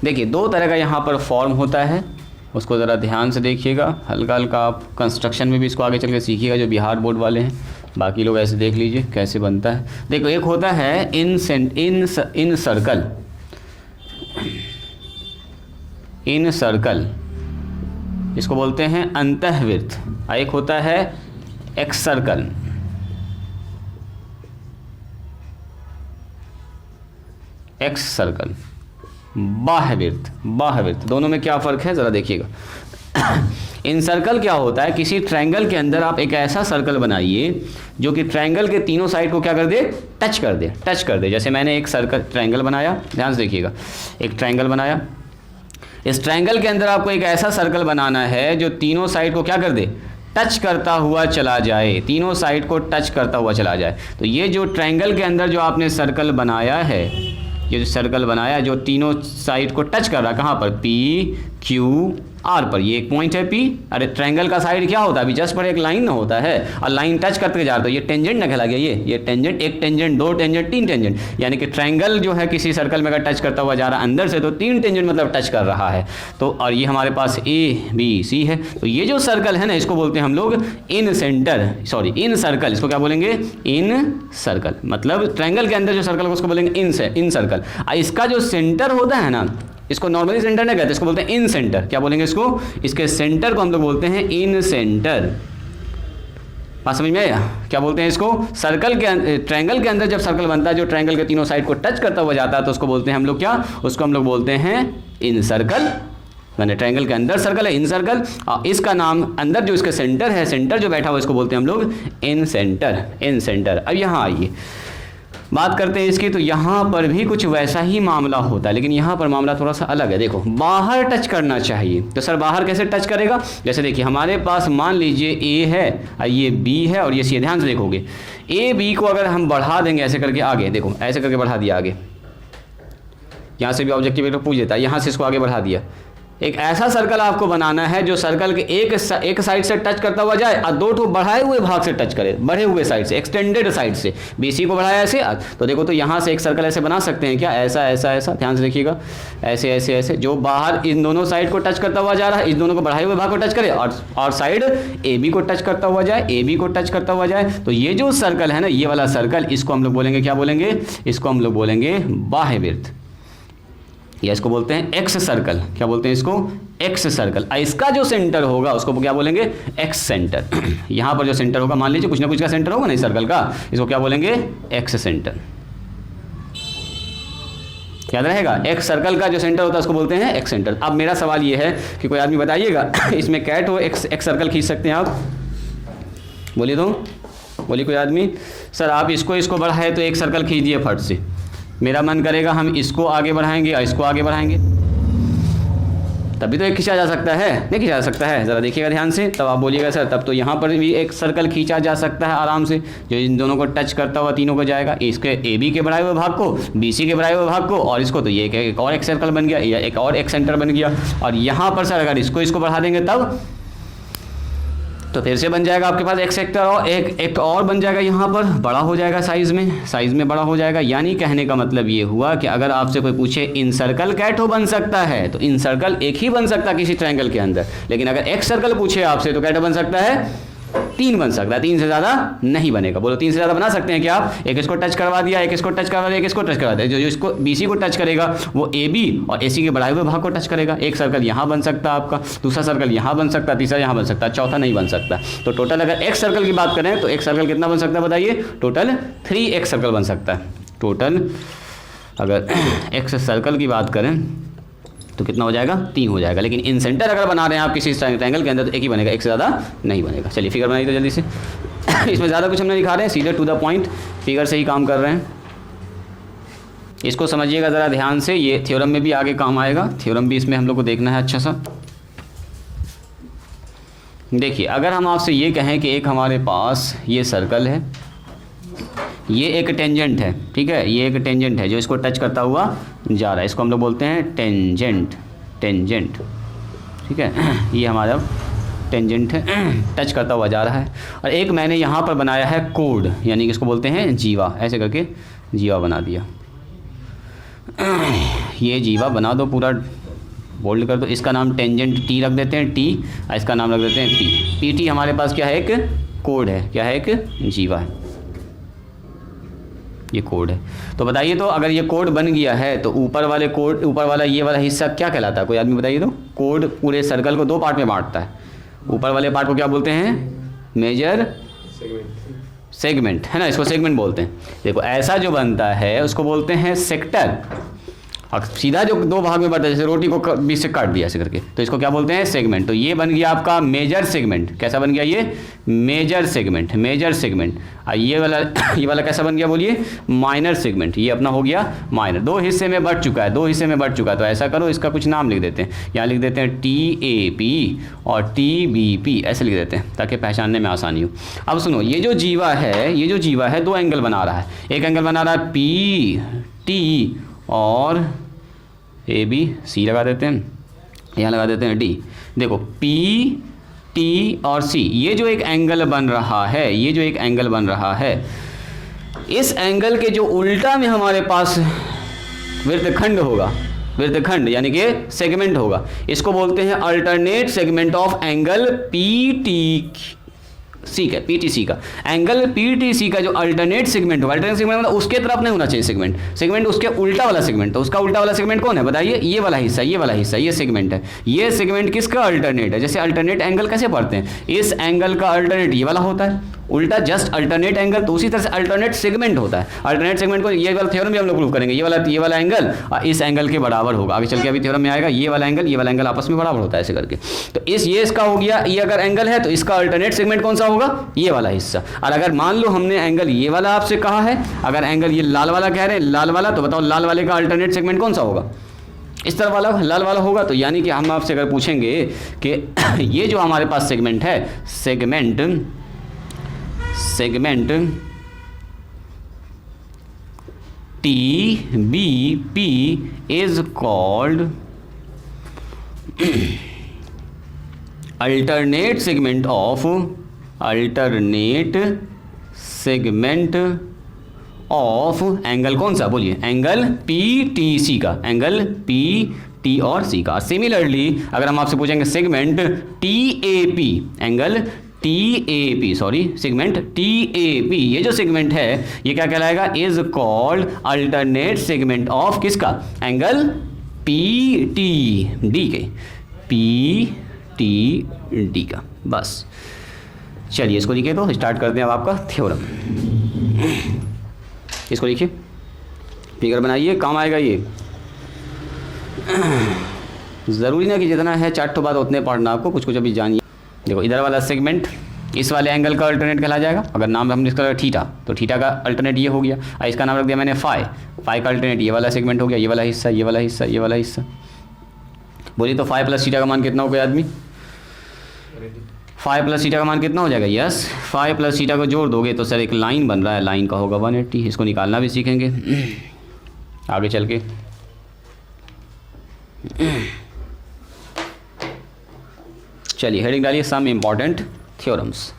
देखिए दो तरह का यहाँ पर फॉर्म होता है, उसको ज़रा ध्यान से देखिएगा। हल्का हल्का आप कंस्ट्रक्शन में भी इसको आगे चल के सीखिएगा, जो बिहार बोर्ड वाले हैं। बाकी लोग ऐसे देख लीजिए कैसे बनता है। देखो एक होता है इन सर्कल, इन सर्कल इसको बोलते हैं अंतःवृत्त। एक होता है एक्स सर्कल, एक्स सर्कल, बाह्यवृत्त, बाह्यवृत्त, दोनों में क्या फ़र्क है ज़रा देखिएगा। इन सर्कल क्या होता है, किसी ट्रायंगल के अंदर आप एक ऐसा सर्कल बनाइए जो कि ट्रायंगल के तीनों साइड को क्या कर दे, टच कर दे, टच कर दे। जैसे मैंने एक सर्कल ट्रायंगल बनाया, ध्यान से देखिएगा, एक ट्रायंगल बनाया, इस ट्रायंगल के अंदर आपको एक ऐसा सर्कल बनाना है जो तीनों साइड को क्या कर दे, टच करता हुआ चला जाए, तीनों साइड को टच करता हुआ चला जाए। तो ये जो ट्रायंगल के अंदर जो आपने सर्कल बनाया है, ये जो सर्कल बनाया जो तीनों साइड को टच कर रहा है, कहाँ पर, पी क्यू आर पर, ये एक पॉइंट है पी। अरे ट्रायंगल का साइड क्या होता है, अभी जस्ट पर एक लाइन ना होता है और लाइन टच करते जा रहा है, तो ये टेंजेंट ना कहला गया, ये टेंजेंट, एक टेंजेंट, दो टेंजेंट, तीन टेंजेंट, यानी कि ट्रायंगल जो है किसी सर्कल में अगर टच करता हुआ जा रहा है अंदर से तो तीन टेंजेंट मतलब टच कर रहा है। तो और ये हमारे पास ए बी सी है, तो ये जो सर्कल है ना इसको बोलते हैं हम लोग इन सेंटर, सॉरी इन सर्कल, इसको क्या बोलेंगे, इन सर्कल, मतलब ट्रायंगल के अंदर जो सर्कल है उसको बोलेंगे इन सर्कल। इसका जो सेंटर होता है ना, इसको नॉर्मली सेंटर नहीं कहते, इसको बोलते हैं इन सेंटर। क्या बोलेंगे इसको, इसके सेंटर को हम लोग बोलते हैं इन सेंटर। बात समझ में आया, क्या बोलते हैं इसको, सर्कल के, ट्रायंगल के अंदर जब सर्कल बनता है जो ट्रायंगल के तीनों साइड को टच करता हुआ जाता है तो उसको बोलते हैं हम लोग क्या, उसको हम लोग बोलते हैं इन सर्कल। मैंने ट्रायंगल के अंदर सर्कल है इन सर्कल, और इसका नाम अंदर जो इसके सेंटर है, सेंटर जो बैठा हुआ इसको बोलते हैं हम लोग इन सेंटर, इन सेंटर। अब यहाँ आइए बात करते हैं इसकी, तो यहाँ पर भी कुछ वैसा ही मामला होता है, लेकिन यहाँ पर मामला थोड़ा सा अलग है। देखो बाहर टच करना चाहिए, तो सर बाहर कैसे टच करेगा, जैसे देखिए हमारे पास मान लीजिए ए है और ये बी है और ये सी, ध्यान से देखोगे ए बी को अगर हम बढ़ा देंगे ऐसे करके आगे, देखो ऐसे करके बढ़ा दिया आगे, यहाँ से भी ऑब्जेक्टिव वेक्टर पूछ देता है, यहाँ से इसको आगे बढ़ा दिया। एक ऐसा सर्कल आपको बनाना है जो सर्कल के एक साइड से टच करता हुआ जाए और दो ठो बढ़ाए हुए भाग से टच करे, बढ़े हुए साइड से, एक्सटेंडेड साइड से, बीसी को बढ़ाया ऐसे, तो देखो तो यहाँ से एक सर्कल ऐसे बना सकते हैं क्या, ऐसा ऐसा ऐसा, ध्यान से देखिएगा, ऐसे ऐसे ऐसे, जो बाहर इन दोनों साइड को टच करता हुआ जा रहा है, इस दोनों को बढ़ाए हुए भाग को टच करे और साइड ए बी को टच करता हुआ जाए, ए बी को टच करता हुआ जाए। तो ये जो सर्कल है ना, ये वाला सर्कल, इसको हम लोग बोलेंगे, क्या बोलेंगे, इसको हम लोग बोलेंगे बाह्यवृत्त, या इसको बोलते हैं एक्स सर्कल। क्या बोलते हैं इसको, एक्स सर्कल। इसका जो सेंटर होगा उसको क्या बोलेंगे, एक्स सेंटर। यहाँ पर जो सेंटर होगा, मान लीजिए कुछ ना कुछ का सेंटर होगा ना इस सर्कल का, इसको क्या बोलेंगे, एक्स सेंटर। याद रहेगा, एक्स सर्कल का जो सेंटर होता है उसको बोलते हैं एक्स सेंटर। अब मेरा सवाल ये है कि कोई आदमी बताइएगा इसमें कैट हो एक्स सर्कल खींच सकते हैं आप, बोलिए तो, बोलिए कोई आदमी, सर आप इसको बढ़ाए तो एक सर्कल खींच दिए फट से, मेरा मन करेगा हम इसको आगे बढ़ाएंगे और इसको आगे बढ़ाएंगे, तभी तो एक खींचा जा सकता है, नहीं खींचा जा सकता है, ज़रा देखिएगा ध्यान से, तब आप बोलिएगा सर तब तो यहाँ पर भी एक सर्कल खींचा जा सकता है आराम से, जो इन दोनों को टच करता हुआ तीनों को जाएगा, इसके ए बी के बढ़ाए हुए भाग को, बी सी के बढ़ाए हुए भाग को, और इसको, तो ये एक और एक सर्कल बन गया, या एक और एक सेंटर बन गया। और यहाँ पर सर अगर इसको बढ़ा देंगे तब तो फिर से बन जाएगा आपके पास एक सेक्टर, और एक और बन जाएगा, यहाँ पर बड़ा हो जाएगा, साइज़ में बड़ा हो जाएगा। यानी कहने का मतलब ये हुआ कि अगर आपसे कोई पूछे इन सर्कल कैट हो बन सकता है, तो इन सर्कल एक ही बन सकता है किसी ट्रायंगल के अंदर, लेकिन अगर एक सर्कल पूछे आपसे तो कैट बन सकता है, तीन बन सकता है, तीन से ज़्यादा नहीं बनेगा। बोलो तीन से ज़्यादा बना सकते हैं क्या आप, एक इसको टच करवा दिया, एक इसको टच करवा दिया, एक इसको टच करवा दिया, जो इसको बीसी को टच करेगा वो ए बी और एसी के बढ़ाए हुए भाग को टच करेगा। एक सर्कल यहाँ बन सकता है आपका, दूसरा सर्कल यहाँ बन सकता है, तीसरा यहाँ बन सकता है, चौथा नहीं बन सकता। तो टोटल अगर एक सर्कल की बात करें तो एक सर्कल कितना बन सकता है बताइए, टोटल 3 एक सर्कल बन सकता है। टोटल अगर एक्स सर्कल की बात करें तो कितना हो जाएगा, 3 हो जाएगा। लेकिन इन सेंटर अगर बना रहे हैं आप किसी ट्रायंगल के अंदर तो एक ही बनेगा, एक से ज़्यादा नहीं बनेगा। चलिए फिगर बनाइए तो जल्दी से इसमें ज़्यादा कुछ हम नहीं दिखा रहे हैं, सीधे टू द पॉइंट फिगर से ही काम कर रहे हैं। इसको समझिएगा ज़रा ध्यान से, ये थ्योरम में भी आगे काम आएगा, थ्योरम भी इसमें हम लोग को देखना है अच्छा सा। देखिए अगर हम आपसे ये कहें कि एक हमारे पास ये सर्कल है, ये एक टेंजेंट है, ठीक है, ये एक टेंजेंट है जो इसको टच करता हुआ जा रहा है, इसको हम लोग बोलते हैं टेंजेंट, ठीक है, ये हमारा टेंजेंट है, टच करता हुआ जा रहा है। और एक मैंने यहाँ पर बनाया है कोड, यानी कि इसको बोलते हैं जीवा, ऐसे करके जीवा बना दिया। ये जीवा बना दो, पूरा बोल्ड कर दो, इसका नाम टेंजेंट टी रख देते हैं, टी, और इसका नाम रख देते हैं पी। पीटी हमारे पास क्या है, एक कोड है, क्या है, एक जीवा है, ये कोड है। तो बताइए तो अगर ये कोड बन गया है तो ऊपर वाले कोड, ऊपर वाला ये वाला हिस्सा क्या कहलाता है, कोई आदमी बताइए तो। कोड पूरे सर्कल को 2 पार्ट में बांटता है, ऊपर वाले पार्ट को क्या बोलते हैं, मेजर सेगमेंट, है ना, इसको सेगमेंट बोलते हैं। देखो ऐसा जो बनता है उसको बोलते हैं सेक्टर। और सीधा जो दो भाग में बढ़ता है, जैसे रोटी को बीच से काट दिया ऐसे करके, तो इसको क्या बोलते हैं, सेगमेंट। तो ये बन गया आपका मेजर सेगमेंट। कैसा बन गया ये, मेजर सेगमेंट, मेजर सेगमेंट। और ये वाला कैसा बन गया बोलिए, माइनर सेगमेंट। ये अपना हो गया माइनर, दो हिस्से में बढ़ चुका है, दो हिस्से में बढ़ चुका है। तो ऐसा करो, इसका कुछ नाम लिख देते हैं, यहाँ लिख देते हैं TAP और TBP, ऐसे लिख देते हैं ताकि पहचानने में आसानी हो। अब सुनो, ये जो जीवा है, ये जो जीवा है दो एंगल बना रहा है। एक एंगल बना रहा है PT और ABC लगा देते हैं, यहाँ लगा देते हैं D। देखो PT और C, ये जो एक एंगल बन रहा है, ये जो एक एंगल बन रहा है, इस एंगल के जो उल्टा में हमारे पास वृत्तखंड होगा, वृत्तखंड यानी कि सेगमेंट होगा, इसको बोलते हैं alternate segment of angle PTC का, PTC का एंगल PTC का जो अल्टरनेट सेगमेंट होगा, अल्टरनेट सेगमेंट मतलब उसके तरफ नहीं होना चाहिए सेगमेंट, सेगमेंट उसके उल्टा वाला सेगमेंट। तो उसका उल्टा वाला सेगमेंट कौन है बताइए, ये वाला हिस्सा, ये वाला हिस्सा, ये सेगमेंट है। ये सेगमेंट किसका अल्टरनेट है, जैसे अल्टरनेट एंगल कैसे पढ़ते हैं, इस एंगल का अल्टरनेट ये वाला होता है, उल्टा जस्ट अल्टरनेट एंगल, तो उसी तरह से अल्टरनेट सेगमेंट होता है। अल्टरनेट सेगमेंट को ये वाला थ्योरम भी हम लोग प्रूव करेंगे, ये वाला एंगल इस एंगल के बराबर होगा। आगे चल के अभी थ्योरम में आएगा, ये वाला एंगल आपस में बराबर होता है ऐसे करके। तो ये इसका हो गया, ये अगर एंगल है तो इसका अल्टरनेट सेगमेंट कौन सा होगा, ये वाला हिस्सा। और अगर मान लो हमने एंगल ये वाला आपसे कहा है, अगर एंगल ये लाल वाला कह रहे हैं, लाल वाला, तो बताओ लाल वाले का अल्टरनेट सेगमेंट कौन सा होगा, इस तरह वाला लाल वाला होगा। तो यानी कि हम आपसे अगर पूछेंगे कि ये जो हमारे पास सेगमेंट है, segment TBP is called alternate segment of angle कौन सा बोलिए, एंगल PTC का, एंगल PT और C का। सिमिलरली अगर हम आपसे पूछेंगे segment TAP, angle segment TAP, ये जो सेगमेंट है ये क्या कहलाएगा, is called alternate segment of किसका, एंगल PTD के, PTD का। बस चलिए इसको लिखिए, तो स्टार्ट करते हैं अब आपका थ्योरम। इसको लिखिए, फिगर बनाइए, काम आएगा ये। ज़रूरी ना कि जितना है 4 बात उतने पढ़ना आपको, कुछ कुछ अभी जानिए। देखो इधर वाला सेगमेंट इस वाले एंगल का अल्टरनेट कहला जाएगा। अगर नाम हमने इसका थीटा, तो थीटा का अल्टरनेट ये हो गया, और इसका नाम रख दिया मैंने फाई, फाई का अल्टरनेट ये वाला सेगमेंट हो गया, ये वाला हिस्सा, ये वाला हिस्सा, ये वाला हिस्सा। बोलिए तो फाई प्लस थीटा का मान कितना हो गया आदमी, फाई प्लस थीटा का मान कितना हो जाएगा, यस, फाई प्लस थीटा को जोड़ दोगे तो सर एक लाइन बन रहा है, लाइन का होगा 180। इसको निकालना भी सीखेंगे आगे चल के। चलिए हेडिंग डालिए, some important theorems.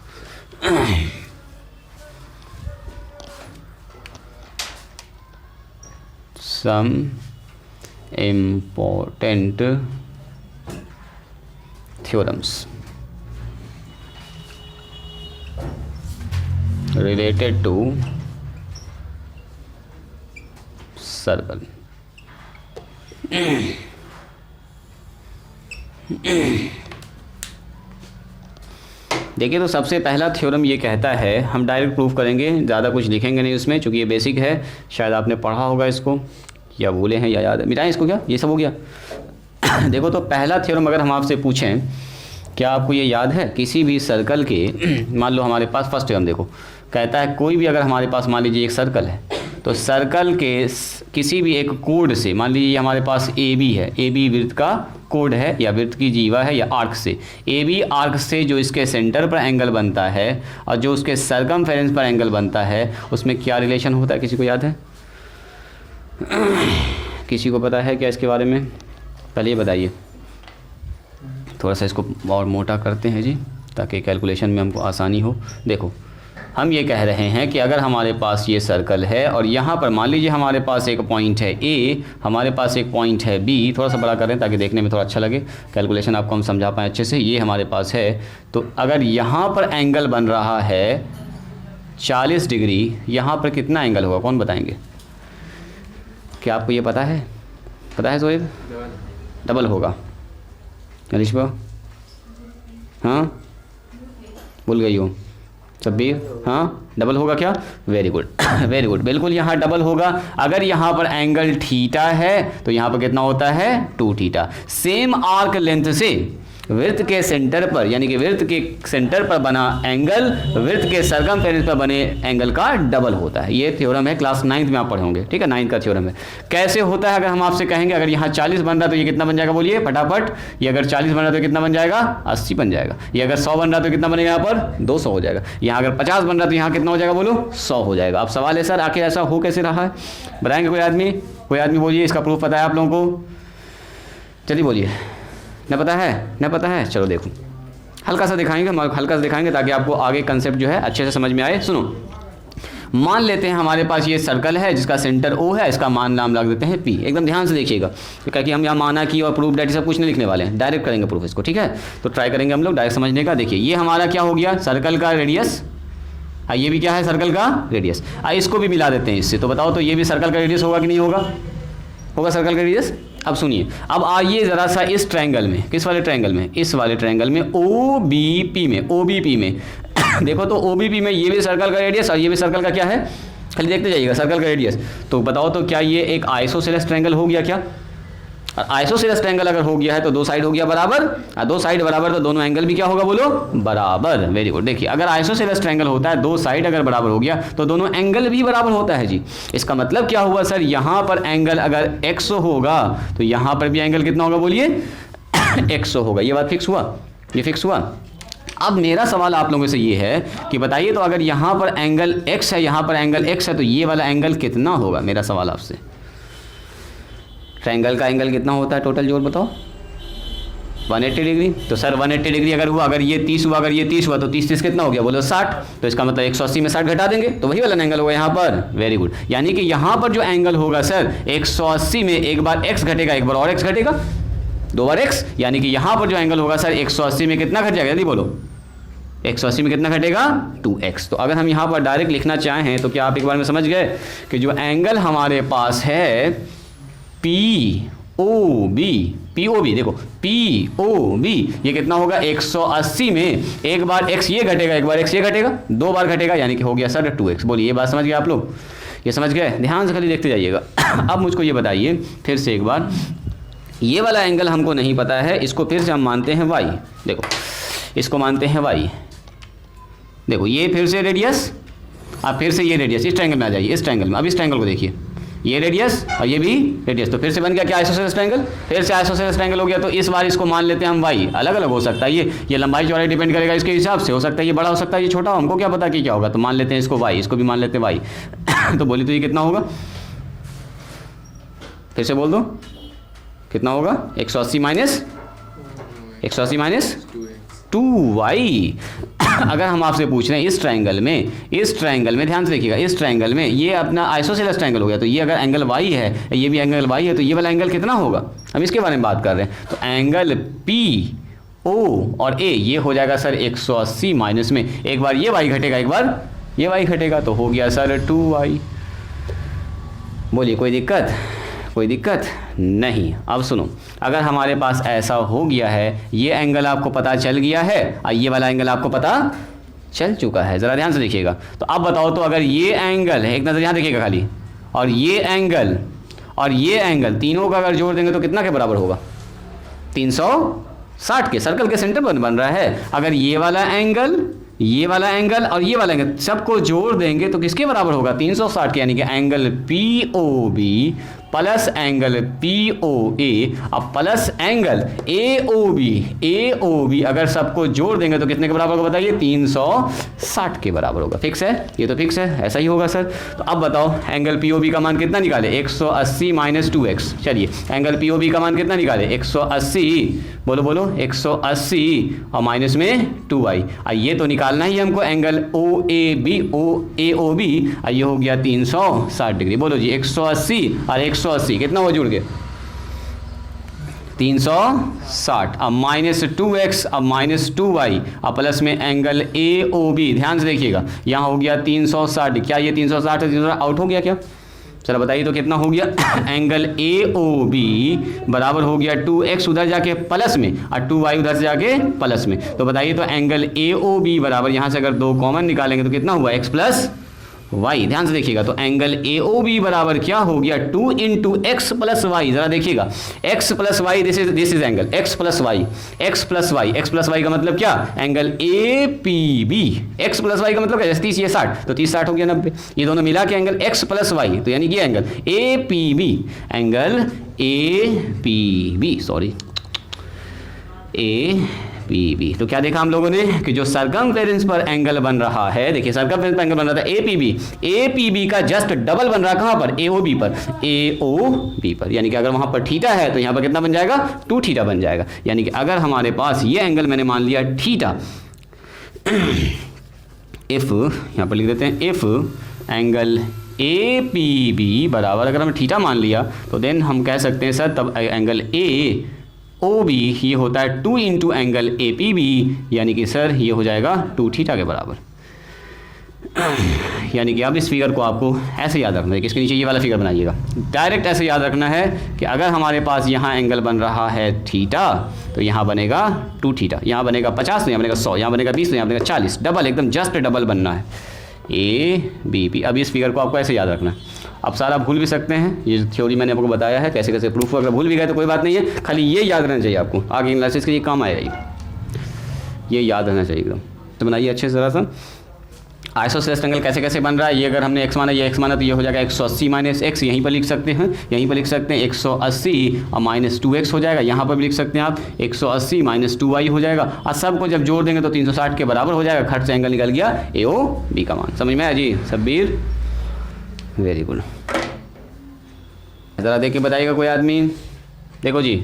Some important theorems related to circle। देखिए तो सबसे पहला थ्योरम ये कहता है, हम डायरेक्ट प्रूफ करेंगे, ज़्यादा कुछ लिखेंगे नहीं उसमें, क्योंकि ये बेसिक है, शायद आपने पढ़ा होगा इसको, या भूले हैं या याद है, मिटाएं इसको, क्या ये सब हो गया। देखो तो पहला थ्योरम अगर हम आपसे पूछें, क्या आपको ये याद है, किसी भी सर्कल के, मान लो हमारे पास फर्स्ट थ्योरम देखो कहता है, कोई भी अगर हमारे पास मान लीजिए एक सर्कल है, तो सर्कल के किसी भी एक कोड से, मान लीजिए हमारे पास AB है, AB वृत्त का कोड है या वृत्त की जीवा है या आर्क से, AB आर्क से जो इसके सेंटर पर एंगल बनता है और जो उसके सर्कमफेरेंस पर एंगल बनता है, उसमें क्या रिलेशन होता है, किसी को याद है, किसी को पता है क्या इसके बारे में, पहले ये बताइए। थोड़ा सा इसको और मोटा करते हैं जी, ताकि कैलकुलेशन में हमको आसानी हो। देखो हम ये कह रहे हैं कि अगर हमारे पास ये सर्कल है और यहाँ पर मान लीजिए हमारे पास एक पॉइंट है A, हमारे पास एक पॉइंट है B, थोड़ा सा बड़ा करें ताकि देखने में थोड़ा अच्छा लगे, कैलकुलेशन आपको हम समझा पाएँ अच्छे से। ये हमारे पास है, तो अगर यहाँ पर एंगल बन रहा है 40 डिग्री, यहाँ पर कितना एंगल होगा, कौन बताएंगे, क्या आपको ये पता है, पता है सोएब, डबल होगा, अलिशबा हाँ भूल गई हो, तब भी हाँ डबल होगा क्या, वेरी गुड वेरी गुड, बिल्कुल यहाँ डबल होगा। अगर यहाँ पर एंगल थीटा है तो यहाँ पर कितना होता है 2 थीटा। सेम आर्क लेंथ से वृत्त के सेंटर पर, यानी कि वृत्त के सेंटर पर बना एंगल वृत्त के सरकमफेरेंस पर बने एंगल का डबल होता है। ये थ्योरम है, क्लास 9th में आप पढ़े होंगे, ठीक है, 9th का थ्योरम है। कैसे होता है, अगर हम आपसे कहेंगे अगर यहाँ 40 बन रहा तो ये कितना बन जाएगा, बोलिए फटाफट। ये अगर 40 बन रहा तो कितना बन जाएगा, 80 बन जाएगा। ये अगर 100 बन रहा तो कितना बनेगा, यहाँ पर 200 हो जाएगा। यहाँ अगर 50 बन रहा तो यहाँ कितना हो जाएगा, बोलो 100 हो जाएगा। अब सवाल है सर आखिर ऐसा हो कैसे रहा है, बताएंगे कोई आदमी? कोई आदमी बोलिए, इसका प्रूफ पता है आप लोगों को? चलिए बोलिए, न पता है, न पता है, चलो देखो हल्का सा दिखाएंगे, हल्का सा दिखाएंगे ताकि आपको आगे कंसेप्ट जो है अच्छे से समझ में आए। सुनो, मान लेते हैं हमारे पास ये सर्कल है जिसका सेंटर O है, इसका मान नाम लग देते हैं P। एकदम ध्यान से देखिएगा क्योंकि हम यहाँ माना कि और प्रूफ डेट सब कुछ नहीं लिखने वाले हैं, डायरेक्ट करेंगे प्रूफ इसको, ठीक है। तो ट्राई करेंगे हम लोग डायरेक्ट समझने का। देखिए ये हमारा क्या हो गया, सर्कल का रेडियस, ये भी क्या है, सर्कल का रेडियस। इसको भी मिला देते हैं इससे, तो बताओ तो ये भी सर्कल का रेडियस होगा कि नहीं होगा, होगा सर्कल का रेडियस। अब सुनिए, अब आइए ज़रा सा इस ट्रायंगल में, किस वाले ट्रायंगल में, इस वाले ट्रायंगल में OBP में, OBP में देखो तो OBP में ये भी सर्कल का रेडियस और ये भी सर्कल का क्या है, खाली देखते जाइएगा सर्कल का रेडियस। तो बताओ तो क्या ये एक आइसोसेलेस ट्रायंगल हो गया क्या? आइसोसेलेस ट्रायंगल अगर हो गया है तो दो साइड हो गया बराबर, और दो साइड बराबर तो दोनों एंगल भी क्या होगा, बोलो बराबर। Very good. देखिए अगर आइसोसेलेस ट्रायंगल होता है, दो साइड अगर बराबर हो गया तो दोनों एंगल भी बराबर होता है जी। इसका मतलब क्या हुआ सर, यहाँ पर एंगल अगर 100 होगा तो यहाँ पर भी एंगल कितना होगा, बोलिए 100 होगा। ये बात फिक्स हुआ, ये फिक्स हुआ। अब मेरा सवाल आप लोगों से ये है कि बताइए तो अगर यहाँ पर एंगल x है, यहाँ पर एंगल x है, तो ये वाला एंगल कितना होगा? मेरा सवाल आपसे, ट्रायंगल का एंगल कितना होता है टोटल, जोर बताओ। 180 डिग्री। तो सर 180 डिग्री अगर हुआ, अगर ये 30 हुआ, अगर ये 30 हुआ तो 30 कितना हो गया, बोलो 60। तो इसका मतलब 180 में 60 घटा देंगे तो वही वाला एंगल होगा यहाँ पर। Very good. यानी कि यहाँ पर जो एंगल होगा सर 180 में एक बार x घटेगा, एक बार और x घटेगा, 2 बार x। यानी कि यहाँ पर जो एंगल होगा सर 180 में कितना घट जाएगा, यदि बोलो 180 में कितना घटेगा, 2x। तो अगर हम यहाँ पर डायरेक्ट लिखना चाहें तो क्या आप एक बार में समझ गए कि जो एंगल हमारे पास है POB, देखो POB ये कितना होगा, 180 में एक बार x ये घटेगा, एक बार x ये घटेगा, 2 बार घटेगा, यानी कि हो गया सर 2x। बोलिए ये बात समझ गए आप लोग, ये समझ गए? ध्यान से खाली देखते जाइएगा। अब मुझको ये बताइए फिर से एक बार, ये वाला एंगल हमको नहीं पता है, इसको फिर से हम मानते हैं y। देखो इसको मानते हैं y। देखो ये फिर से रेडियस, अब फिर से ये रेडियस, इस ट्रायंगल में आ जाइए, इस ट्रायंगल में। अब इस ट्रायंगल को देखिए, ये रेडियस और ये भी रेडियस, तो फिर से बन गया क्या, आइसोसेलेस ट्रायंगल। फिर से आइसोसेलेस ट्रायंगल हो गया। तो इस बार इसको मान लेते हैं हम y। अलग अलग हो सकता है ये लंबाई चौड़ाई डिपेंड करेगा इसके हिसाब से, हो सकता है ये बड़ा हो सकता है ये छोटा, हमको क्या पता कि क्या होगा। तो मान लेते हैं इसको y, इसको भी मान लेते हैं y। तो बोली तो ये कितना होगा, फिर से बोल दो कितना होगा, 180 माइनस 2y। अगर हम आपसे पूछ रहे हैं इस ट्रायंगल में ध्यान से देखिएगा, इस ट्रायंगल में ये अपना आइसोसेलेस ट्रायंगल हो गया, तो ये अगर एंगल y है, ये भी एंगल y है, तो ये वाला एंगल कितना होगा, हम इसके बारे में बात कर रहे हैं। तो एंगल PO और A ये हो जाएगा सर 180 माइनस में एक बार ये y घटेगा, एक बार ये y घटेगा, तो हो गया सर 2y। बोलिए कोई दिक्कत, कोई दिक्कत नहीं। अब सुनो, अगर हमारे पास ऐसा हो गया है, ये एंगल आपको पता चल गया है और ये वाला एंगल आपको पता चल चुका है, ज़रा ध्यान से देखिएगा। तो अब बताओ तो अगर ये एंगल है, एक नज़र यहाँ देखिएगा खाली, और ये एंगल तीनों का अगर जोड़ देंगे तो कितना के बराबर होगा, 360 के। सर्कल के सेंटर पर बन रहा है। अगर ये वाला एंगल और ये वाला एंगल सबको जोड़ देंगे तो किसके बराबर होगा, 360 के। यानी कि angle POB plus angle POA अब प्लस एंगल AOB अगर सबको जोड़ देंगे तो कितने के बराबर होगा, बताइए 360 के बराबर होगा। फिक्स है, ये तो फिक्स है, ऐसा ही होगा सर। तो अब बताओ एंगल POB का मान कितना निकाले, 180 माइनस 2x। चलिए एंगल POB का मान कितना निकाले, 180, बोलो 180 और माइनस में 2y। ये तो निकालना ही हमको एंगल AOB, ये हो गया 360 डिग्री। बोलो जी 180 और 180 कितना हुआ जुड़ के, 360। अब माइनस 2x, अब माइनस 2y, अब प्लस में एंगल AOB। ध्यान से देखिएगा, यहाँ हो गया 360। क्या ये 360 आउट हो गया क्या, चलो बताइए तो कितना हो गया, एंगल AOB बराबर हो गया 2x उधर जाके प्लस में और 2y उधर से जाके प्लस में। तो बताइए तो एंगल AOB बराबर यहाँ से अगर 2 कॉमन निकालेंगे तो कितना हुआ, x प्लस वाई। ध्यान से देखिएगा, तो एंगल AOB बराबर क्या हो गया, 2 इंटू एक्स प्लस वाई। जरा देखिएगा, x plus Y, this is angle x plus Y, x plus Y, x plus Y का मतलब क्या, angle APB। x plus Y का मतलब क्या, 30 ये 60, तो 30 60 हो गया 90, ये दोनों मिला के एंगल x प्लस वाई, तो यानी कि angle APB, angle APB, sorry APB। तो क्या देखा हम लोगों ने कि जो सर्कमफेरेंस पर एंगल बन रहा है, देखिए सर्कमफेरेंस पर एंगल बन रहा था APB का जस्ट डबल बन रहा कहां पर, AOB पर, AOB पर। यानी कि अगर वहां पर थीटा है तो यहां पर कितना बन जाएगा, 2 थीटा बन जाएगा। यानी कि अगर हमारे पास ये एंगल मैंने मान लिया थीटा, इफ यहां पर लिख देते हैं, इफ एंगल APB बराबर अगर हमने थीटा मान लिया तो देन हम कह सकते हैं सर तब एंगल AOB ये होता है 2 इंटू एंगल APB, यानी कि सर ये हो जाएगा 2 थीटा के बराबर। यानी कि अब इस फिगर को आपको ऐसे याद रखना है कि इसके नीचे ये वाला फिगर बनाइएगा, डायरेक्ट ऐसे याद रखना है कि अगर हमारे पास यहाँ एंगल बन रहा है थीटा तो यहाँ बनेगा 2 थीटा, यहाँ बनेगा 50 तो यहाँ बनेगा 100, यहाँ बनेगा 20 तो यहाँ बनेगा 40, डबल एकदम जस्ट डबल बनना है ABB। अब इस फिगर को आपको ऐसे याद रखना है। अब सारा भूल भी सकते हैं, ये थ्योरी मैंने आपको बताया है कैसे कैसे प्रूफ, अगर भूल भी गए तो कोई बात नहीं है, खाली ये याद रहना चाहिए आपको, आगे एनालिसिस के लिए काम आएगा, ये याद रहना चाहिए एकदम। तो बनाइए अच्छे से, ज़रा सा आइसोसेलेस एंगल कैसे कैसे बन रहा है। ये अगर हमने x माना, ये x माना तो ये हो जाएगा 180 माइनस x, यहीं पर लिख सकते हैं, यहीं पर लिख सकते हैं 180 और माइनस 2x हो जाएगा, यहाँ पर भी लिख सकते हैं आप 180 माइनस 2y हो जाएगा, और सबको जब जोड़ देंगे तो 360 के बराबर हो जाएगा। खट से एंगल निकल गया AOB का मान। समझ में आया जी सब्बीर, वेरी गुड। ज़रा देख के बताइएगा कोई आदमी, देखो जी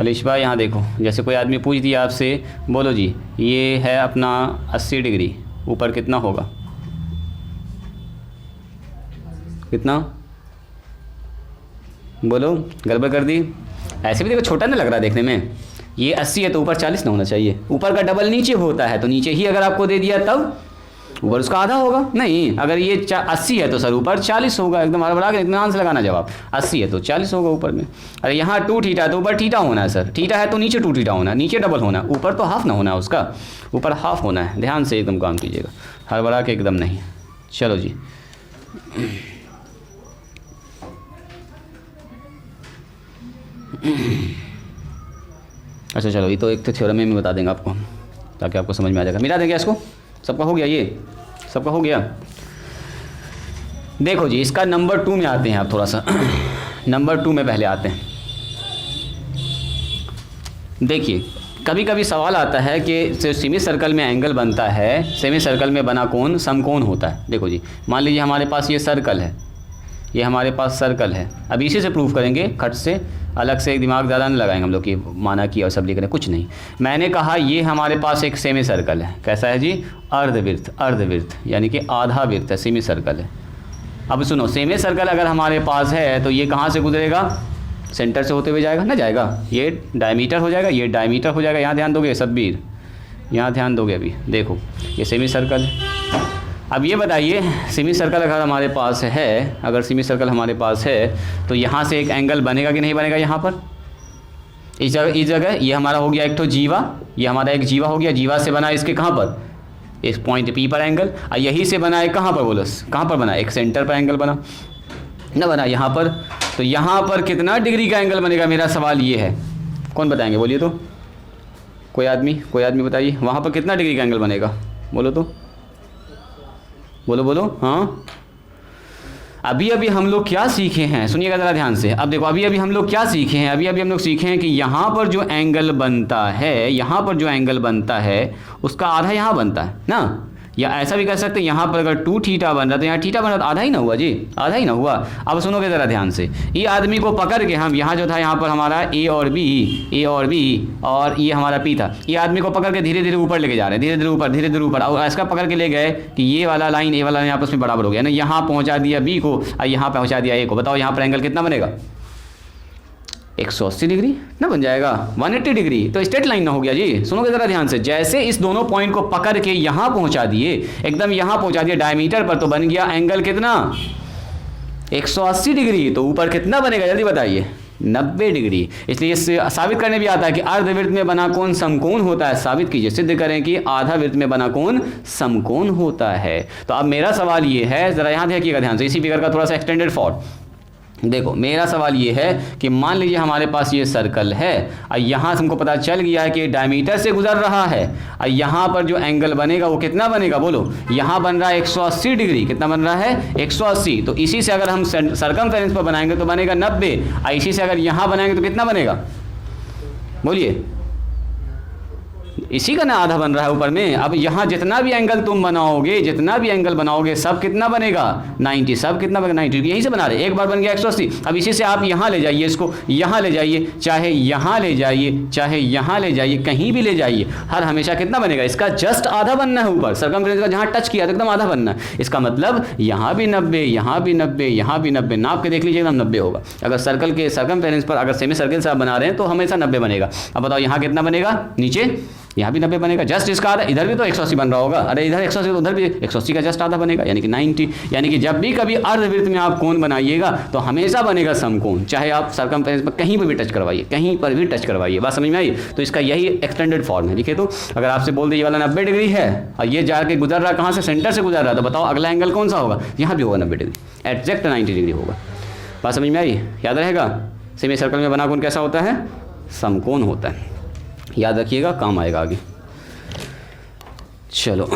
अलीश भाई यहाँ देखो, जैसे कोई आदमी पूछ दिया आपसे, बोलो जी ये है अपना 80 डिग्री, ऊपर कितना होगा, कितना बोलो, गड़बड़ कर दी। ऐसे भी देखो छोटा नहीं लग रहा देखने में, ये 80 है तो ऊपर 40 ना होना चाहिए, ऊपर का डबल नीचे होता है, तो नीचे ही अगर आपको दे दिया तब ऊपर उसका आधा होगा। नहीं, अगर ये 80 है तो सर ऊपर 40 होगा, एकदम हड़बड़ा के इत्मीनान से लगाना जवाब, 80 है तो 40 होगा ऊपर में। अरे यहाँ 2 थीटा तो ऊपर थीटा होना है सर, थीटा है तो नीचे 2 थीटा होना है, नीचे डबल होना है, ऊपर तो हाफ ना होना है उसका, ऊपर हाफ होना है। ध्यान से एकदम काम कीजिएगा, हड़बड़ा के एकदम नहीं। चलो जी अच्छा चलो, ये तो एक तो थ्योरम में बता देंगे आपको ताकि आपको समझ में आ जाएगा। मिला देंगे इसको, सबका हो गया, ये सबका हो गया। देखो जी इसका नंबर 2 में आते हैं आप, थोड़ा सा नंबर 2 में पहले आते हैं। देखिए कभी कभी सवाल आता है कि सेमी सर्कल में एंगल बनता है, सेमी सर्कल में बना कोण समकोण होता है। देखो जी मान लीजिए हमारे पास ये सर्कल है, ये हमारे पास सर्कल है, अब इसी से प्रूफ करेंगे, खट से अलग से एक दिमाग ज़्यादा नहीं लगाएंगे हम लोग कि माना कि और सब लिख रहे हैं, कुछ नहीं। मैंने कहा ये हमारे पास एक सेमी सर्कल है, कैसा है जी, अर्धवृत्त, अर्धवृत्त यानी कि आधा वृत्त है, सेमी सर्कल है। अब सुनो, सेमी सर्कल अगर हमारे पास है तो ये कहाँ से गुजरेगा, सेंटर से होते हुए जाएगा ना, जाएगा, ये डायमीटर हो जाएगा, ये डायमीटर हो जाएगा। यहाँ ध्यान दोगे सब्बीर, यहाँ ध्यान दोगे, अभी देखो ये सेमी सर्कल है। अब ये बताइए सेमी सर्कल अगर हमारे पास है, अगर सेमी सर्कल हमारे पास है तो यहाँ से एक एंगल बनेगा कि नहीं बनेगा, यहाँ पर इस जगह ये हमारा हो गया एक तो जीवा, ये हमारा एक जीवा हो गया, जीवा से बना इसके कहाँ पर, इस पॉइंट P पर एंगल, और यही से बना है कहाँ पर, बोलो कहाँ पर बना, एक सेंटर पर एंगल बना ना, बना यहाँ पर। तो यहाँ पर कितना डिग्री का एंगल बनेगा, मेरा सवाल ये है, कौन बताएंगे बोलिए तो, कोई आदमी बताइए, वहाँ पर कितना डिग्री का एंगल बनेगा, बोलो तो, बोलो हाँ। अभी हम लोग क्या सीखे हैं, सुनिएगा ज़रा ध्यान से। अब देखो अभी हम लोग क्या सीखे हैं, अभी हम लोग सीखे हैं कि यहाँ पर जो एंगल बनता है, यहाँ पर जो एंगल बनता है उसका आधा यहाँ बनता है ना, या ऐसा भी कह सकते हैं यहाँ पर अगर 2 थीटा बन रहा तो यहाँ थीटा बन रहा तो आधा ही ना हुआ जी, आधा ही ना हुआ। अब सुनोगे ज़रा ध्यान से, ये आदमी को पकड़ के हम यहाँ जो था, यहाँ पर हमारा A और B और ये हमारा P था, ये आदमी को पकड़ के धीरे धीरे ऊपर लेके जा रहे हैं, धीरे धीरे ऊपर, और इसका पकड़ के ले गए कि ये वाला लाइन, ये वाला लाइन आपस में बराबर हो गया ना, यहाँ पहुँचा दिया B को और यहाँ पहुँचा दिया A को। बताओ यहाँ पर एंगल कितना बनेगा, 180 डिग्री ना बन जाएगा, 180 डिग्री, तो स्ट्रेट लाइन ना हो गया जी। सुनोगे ज़रा ध्यान से, जैसे इस दोनों पॉइंट को पकड़ के यहाँ पहुँचा दिए, एकदम यहाँ पहुँचा दिया डायमीटर पर, तो बन गया एंगल कितना, 180 डिग्री, तो ऊपर कितना बनेगा जल्दी बताइए, 90 डिग्री। इसलिए इससे साबित करने भी आता है कि अर्धवृत्त में बना कोण समकोण होता है। साबित कीजिए, सिद्ध करें कि आधा वृत्त में बना कोण समकोण होता है। तो अब मेरा सवाल ये है, जरा यहाँ देखिएगा ध्यान से, इसी फिगर का थोड़ा सा एक्सटेंडेड फॉर्म देखो। मेरा सवाल ये है कि मान लीजिए हमारे पास ये सर्कल है और यहाँ से हमको पता चल गया है कि डायमीटर से गुजर रहा है और यहाँ पर जो एंगल बनेगा वो कितना बनेगा बोलो, यहाँ बन रहा है 180 डिग्री। कितना बन रहा है 180। तो इसी से अगर हम सर्कमफेरेंस पर बनाएंगे तो बनेगा 90 और इसी से अगर यहाँ बनाएंगे तो कितना बनेगा बोलिए, इसी का ना आधा बन रहा है ऊपर में। अब यहाँ जितना भी एंगल तुम बनाओगे, जितना भी एंगल बनाओगे सब कितना बनेगा 90। सब कितना बनेगा 90, यहीं से बना रहे। एक बार बन गया 180। अब इसी से आप यहाँ ले जाइए, इसको यहाँ ले जाइए, चाहे यहाँ ले जाइए, चाहे यहाँ ले जाइए, कहीं भी ले जाइए, हर हमेशा कितना बनेगा, इसका जस्ट आधा बनना है ऊपर। सर्कमफ्रेंस का जहाँ टच किया तो एकदम आधा बनना है। इसका मतलब यहाँ भी 90, यहाँ भी 90, यहाँ भी 90, नाप के देख लीजिए एकदम 90 होगा। अगर सर्कल के सर्कमफ्रेंस पर अगर सेमी सर्कल से आप बना रहे हैं तो हमेशा 90 बनेगा। अब बताओ यहाँ कितना बनेगा, नीचे यहाँ भी 90 बनेगा, जस्ट इसका आधा। इधर भी तो 180 बन रहा होगा, अरे इधर 180 तो उधर भी 180 का जस्ट आधा बनेगा, यानी कि 90। यानी कि जब भी कभी अर्धवृत्त में आप कोण बनाइएगा तो हमेशा बनेगा समकोण, चाहे आप सर्कमफ्रेंस पर कहीं पर भी टच करवाइए, कहीं पर भी टच करवाइए। बात समझ में आई? तो इसका यही एक्सटेंडेड फॉर्म है। देखिए, तो अगर आपसे बोल दीजिए वाला 90 डिग्री है और ये जाके गुजर रहा कहाँ से, सेंटर से गुजर रहा है, तो बताओ अगला एंगल कौन सा होगा, यहाँ भी होगा 90 डिग्री, एग्जैक्ट 90 डिग्री होगा। बात समझ में आई? याद रहेगा, सेमी सर्कल में बना कोण कैसा होता है, समकोण होता है। याद रखिएगा, काम आएगा आगे। चलो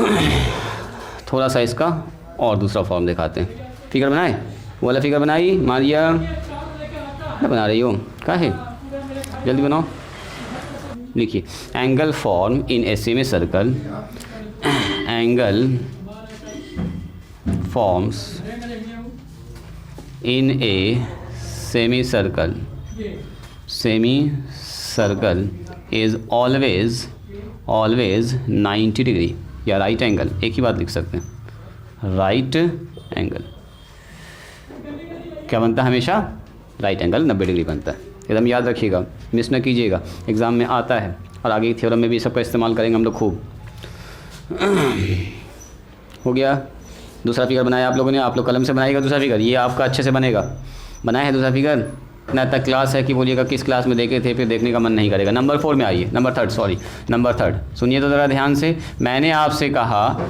थोड़ा सा इसका और दूसरा फॉर्म दिखाते हैं। फिगर बनाए, वो वाला फिगर बनाई, मारिया क्या बना रही हो, क्या है, जल्दी बनाओ। लिखिए, angle form in a semi circle, angle forms in a semi circle, semi circle is always 90 degree या राइट एंगल, एक ही बात लिख सकते हैं, राइट एंगल क्या बनता है, हमेशा राइट एंगल 90 डिग्री बनता है। एकदम याद रखिएगा, मिस न कीजिएगा, एग्जाम में आता है और आगे थ्योरम में भी सबका इस्तेमाल करेंगे हम लोग खूब। हो गया, दूसरा फिगर बनाया आप लोगों ने, आप लोग कलम से बनाइएगा दूसरा फिगर, ये आपका अच्छे से बनेगा। बनाया है दूसरा फिगर, इतना तक क्लास है कि बोलिएगा किस क्लास में देखे थे, फिर देखने का मन नहीं करेगा। नंबर 4 में आइए, नंबर थर्ड सुनिए तो ज़रा ध्यान से। मैंने आपसे कहा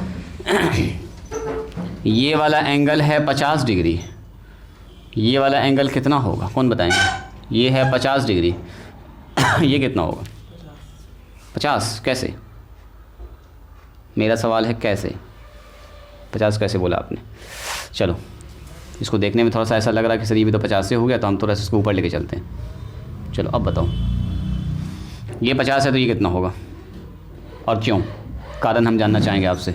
ये वाला एंगल है 50 डिग्री, ये वाला एंगल कितना होगा, कौन बताएंगे? ये है 50 डिग्री ये कितना होगा 50? कैसे? मेरा सवाल है कैसे 50 कैसे बोला आपने? चलो, इसको देखने में थोड़ा सा ऐसा लग रहा है कि सर ये भी तो 50 से हो गया, तो हम थोड़ा सा इसको ऊपर लेके चलते हैं। चलो अब बताओ, ये 50 है तो ये कितना होगा और क्यों? कारण हम जानना चाहेंगे आपसे।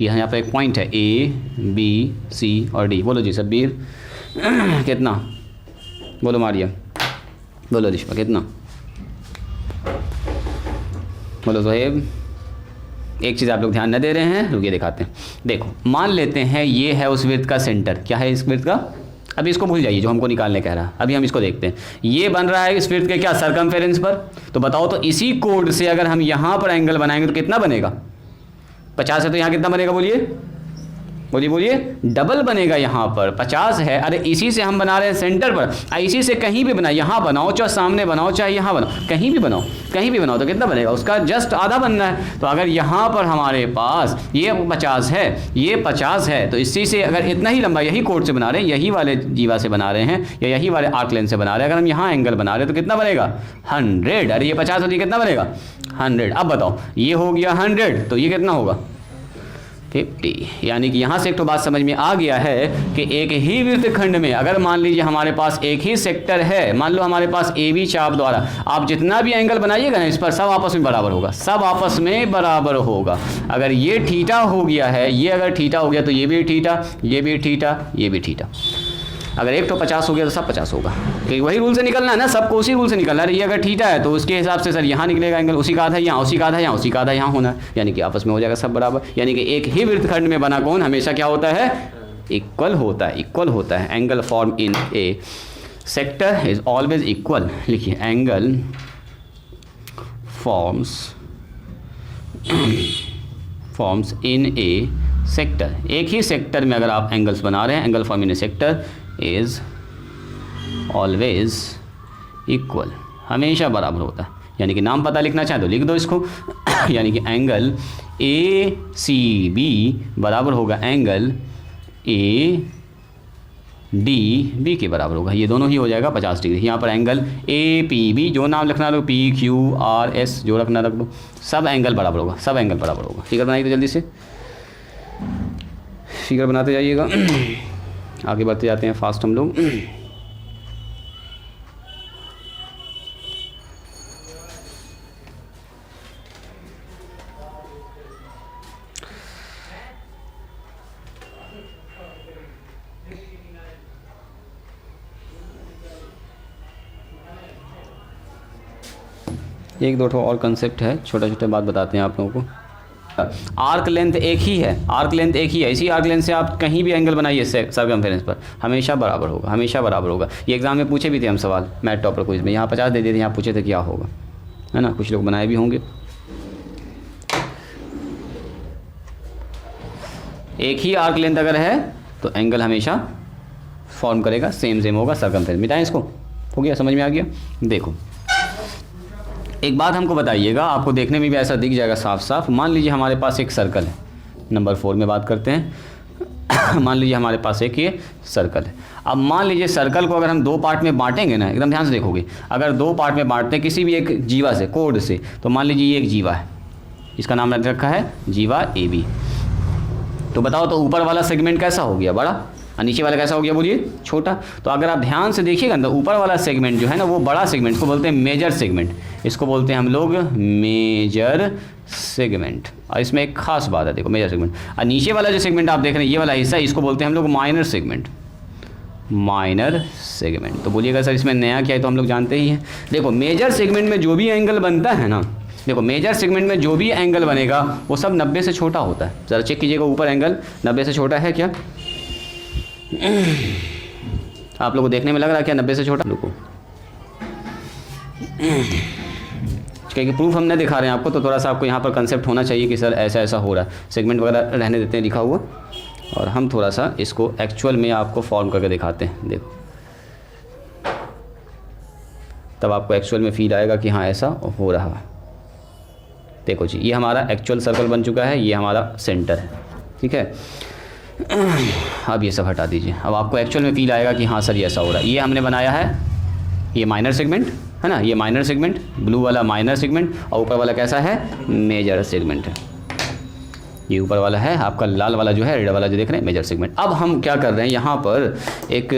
यहाँ पर एक पॉइंट है A, B, C और D। बोलो जी सब्बीर कितना? बोलो मारिया, बोलो रिश्वा कितना? बोलो जोहेब। एक चीज़ आप लोग ध्यान न दे रहे हैं, रुकिए दिखाते हैं। देखो, मान लेते हैं ये है उस वृत्त का सेंटर। क्या है इस वृत्त का? अभी इसको भूल जाइए जो हमको निकालने कह रहा है, अभी हम इसको देखते हैं। ये बन रहा है इस वृत्त के क्या, सर्कमफेरेंस पर। तो बताओ तो इसी कोड से अगर हम यहाँ पर एंगल बनाएंगे तो कितना बनेगा? 50 है तो यहाँ कितना बनेगा बोलिए, बोलिए डबल बनेगा। यहाँ पर 50 है, अरे इसी से हम बना रहे हैं सेंटर पर, इसी से कहीं भी बनाओ, यहाँ बनाओ चाहे सामने बनाओ चाहे यहाँ बनाओ, कहीं भी बनाओ तो कितना बनेगा? उसका जस्ट आधा बनना है। तो अगर यहाँ पर हमारे पास ये 50 है, ये 50 है, तो इसी से अगर इतना ही लंबा यही कोड से बना रहे हैं, यही वाले जीवा से बना रहे हैं या यही वाले आर्क लेंथ से बना रहे हैं, अगर हम यहाँ एंगल बना रहे हैं तो कितना बनेगा? 100। अरे ये 50 होती कितना बनेगा? 100। अब बताओ, ये हो गया 100 तो ये कितना होगा? 50। यानी कि यहाँ से एक तो बात समझ में आ गया है कि एक ही वृत्तखंड में अगर मान लीजिए हमारे पास एक ही सेक्टर है, मान लो हमारे पास AB चाप द्वारा आप जितना भी एंगल बनाइएगा ना इस पर, सब आपस में बराबर होगा, सब आपस में बराबर होगा। अगर ये थीटा हो गया है, ये अगर थीटा हो गया तो ये भी थीटा, ये भी थीटा, ये भी थीटा। अगर एक तो 50 हो गया तो सब 50 होगा, क्योंकि वही रूल से निकलना है ना, सबको उसी रूल से निकलना है। ये अगर थीटा है तो उसके हिसाब से सर यहाँ निकलेगा एंगल, उसी का आधा यहाँ, उसी का आधा यहाँ, उसी का आधा यहाँ होना है, यानी कि आपस में हो जाएगा सब बराबर। यानी कि एक ही वृत्तखंड में बना कोण हमेशा क्या होता है? इक्वल होता है। Angle form in a sector is always equal. लिखिए, angle forms in a sector, एक ही सेक्टर में अगर आप एंगल्स बना रहे हैं, angle form in a sector is always equal, हमेशा बराबर होता है। यानी कि नाम पता लिखना चाहे तो लिख दो इसको यानी कि एंगल ए सी बी बराबर होगा एंगल ए डी बी के बराबर होगा। ये दोनों ही हो जाएगा 50 डिग्री। यहाँ पर एंगल ए पी बी, जो नाम लिखना लो, पी क्यू आर एस जो रखना रख दो, सब एंगल बराबर होगा, सब एंगल बराबर होगा। फिगर बनाइए तो जल्दी से फिगर बनाते जाइएगा आगे बढ़ते जाते हैं फास्ट हम लोग। एक दो ठो और कंसेप्ट है, छोटा छोटा बात बताते हैं आप लोगों को। आर्क लेंथ एक ही है, आर्क लेंथ एक ही है, इसी आर्क लेंथ से आप कहीं भी एंगल बनाइए सर्कमफेरेंस पर, हमेशा बराबर होगा, हमेशा बराबर होगा। ये एग्जाम में पूछे भी थे हम सवाल, मैथ टॉपर क्विज में, यहाँ 50 दे दिए थे, यहाँ पूछे थे क्या होगा, है ना, कुछ लोग बनाए भी होंगे। एक ही आर्क लेंथ अगर है तो एंगल हमेशा फॉर्म करेगा, सेम होगा सर्कमफेरेंस। मिटाएं इसको, हो गया, समझ में आ गया। देखो एक बात हमको बताइएगा, आपको देखने में भी ऐसा दिख जाएगा साफ साफ। मान लीजिए हमारे पास एक सर्कल है, नंबर 4 में बात करते हैं मान लीजिए हमारे पास एक ये सर्कल है। अब मान लीजिए सर्कल को अगर हम दो पार्ट में बांटेंगे ना, एकदम ध्यान से देखोगे, अगर दो पार्ट में बांटते हैं किसी भी एक जीवा से, कोड से, तो मान लीजिए ये एक जीवा है, इसका नाम रखा है जीवा ए बी। तो बताओ तो ऊपर वाला सेगमेंट कैसा हो गया, बड़ा, और नीचे वाला कैसा हो गया, बोलिए, छोटा। तो अगर आप ध्यान से देखिएगा ना, ऊपर वाला सेगमेंट जो है ना वो बड़ा सेगमेंट, इसको बोलते हैं मेजर सेगमेंट, इसको बोलते हैं हम लोग मेजर सेगमेंट। और इसमें एक खास बात है, देखो मेजर सेगमेंट, और नीचे वाला जो सेगमेंट आप देख रहे हैं ये वाला हिस्सा, इसको बोलते हैं हम लोग माइनर सेगमेंट, माइनर सेगमेंट। तो बोलिएगा सर इसमें नया क्या है, तो हम लोग जानते ही हैं। देखो मेजर सेगमेंट में जो भी एंगल बनता है ना, देखो मेजर सेगमेंट में जो भी एंगल बनेगा वो सब 90 से छोटा होता है। ज़रा चेक कीजिएगा, ऊपर एंगल 90 से छोटा है क्या? आप लोगों को देखने में लग रहा है क्या 90 से छोटा? लोगों क्योंकि प्रूफ हम नहीं दिखा रहे हैं आपको, तो थोड़ा सा आपको यहाँ पर कंसेप्ट होना चाहिए कि सर ऐसा ऐसा हो रहा है। सेगमेंट वगैरह रहने देते हैं लिखा हुआ, और हम थोड़ा सा इसको एक्चुअल में आपको फॉर्म करके दिखाते हैं। देखो तब आपको एक्चुअल में फील आएगा कि हाँ ऐसा हो रहा है। देखो जी, ये हमारा एक्चुअल सर्कल बन चुका है, ये हमारा सेंटर है, ठीक है। अब ये सब हटा दीजिए, अब आपको एक्चुअल में फील आएगा कि हाँ सर ये ऐसा हो रहा है। ये हमने बनाया है, ये माइनर सेगमेंट है ना, ये माइनर सेगमेंट, ब्लू वाला माइनर सेगमेंट, और ऊपर वाला कैसा है, मेजर सेगमेंट है। ये ऊपर वाला है आपका, लाल वाला जो है, रेड वाला जो देख रहे हैं, मेजर सेगमेंट। अब हम क्या कर रहे हैं, यहाँ पर एक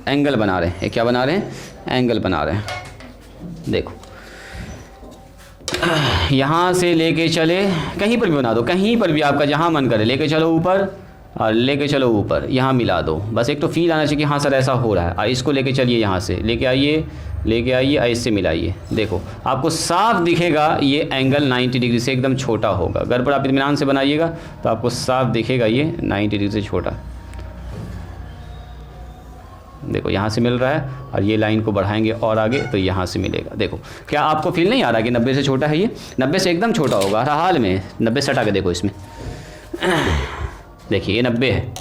एंगल बना रहे हैं। एक क्या बना रहे हैं, एंगल बना रहे हैं। देखो यहाँ से लेके चले, कहीं पर भी बना दो, कहीं पर भी आपका जहाँ मन करे, लेके चलो ऊपर और लेके चलो ऊपर, यहाँ मिला दो, बस एक तो फील आना चाहिए कि हाँ सर ऐसा हो रहा है। और इसको लेके चलिए, यहाँ से लेके आइए और इससे मिलाइए। देखो आपको साफ दिखेगा ये एंगल 90 डिग्री से एकदम छोटा होगा। अगर पर आप इत्मीनान से बनाइएगा तो आपको साफ दिखेगा ये 90 डिग्री से छोटा। देखो यहाँ से मिल रहा है, और ये लाइन को बढ़ाएंगे और आगे तो यहाँ से मिलेगा। देखो क्या आपको फील नहीं आ रहा कि 90 से छोटा है? ये 90 से एकदम छोटा होगा हर हाल में। 90 से हटा के देखो इसमें, देखिए ये 90 है,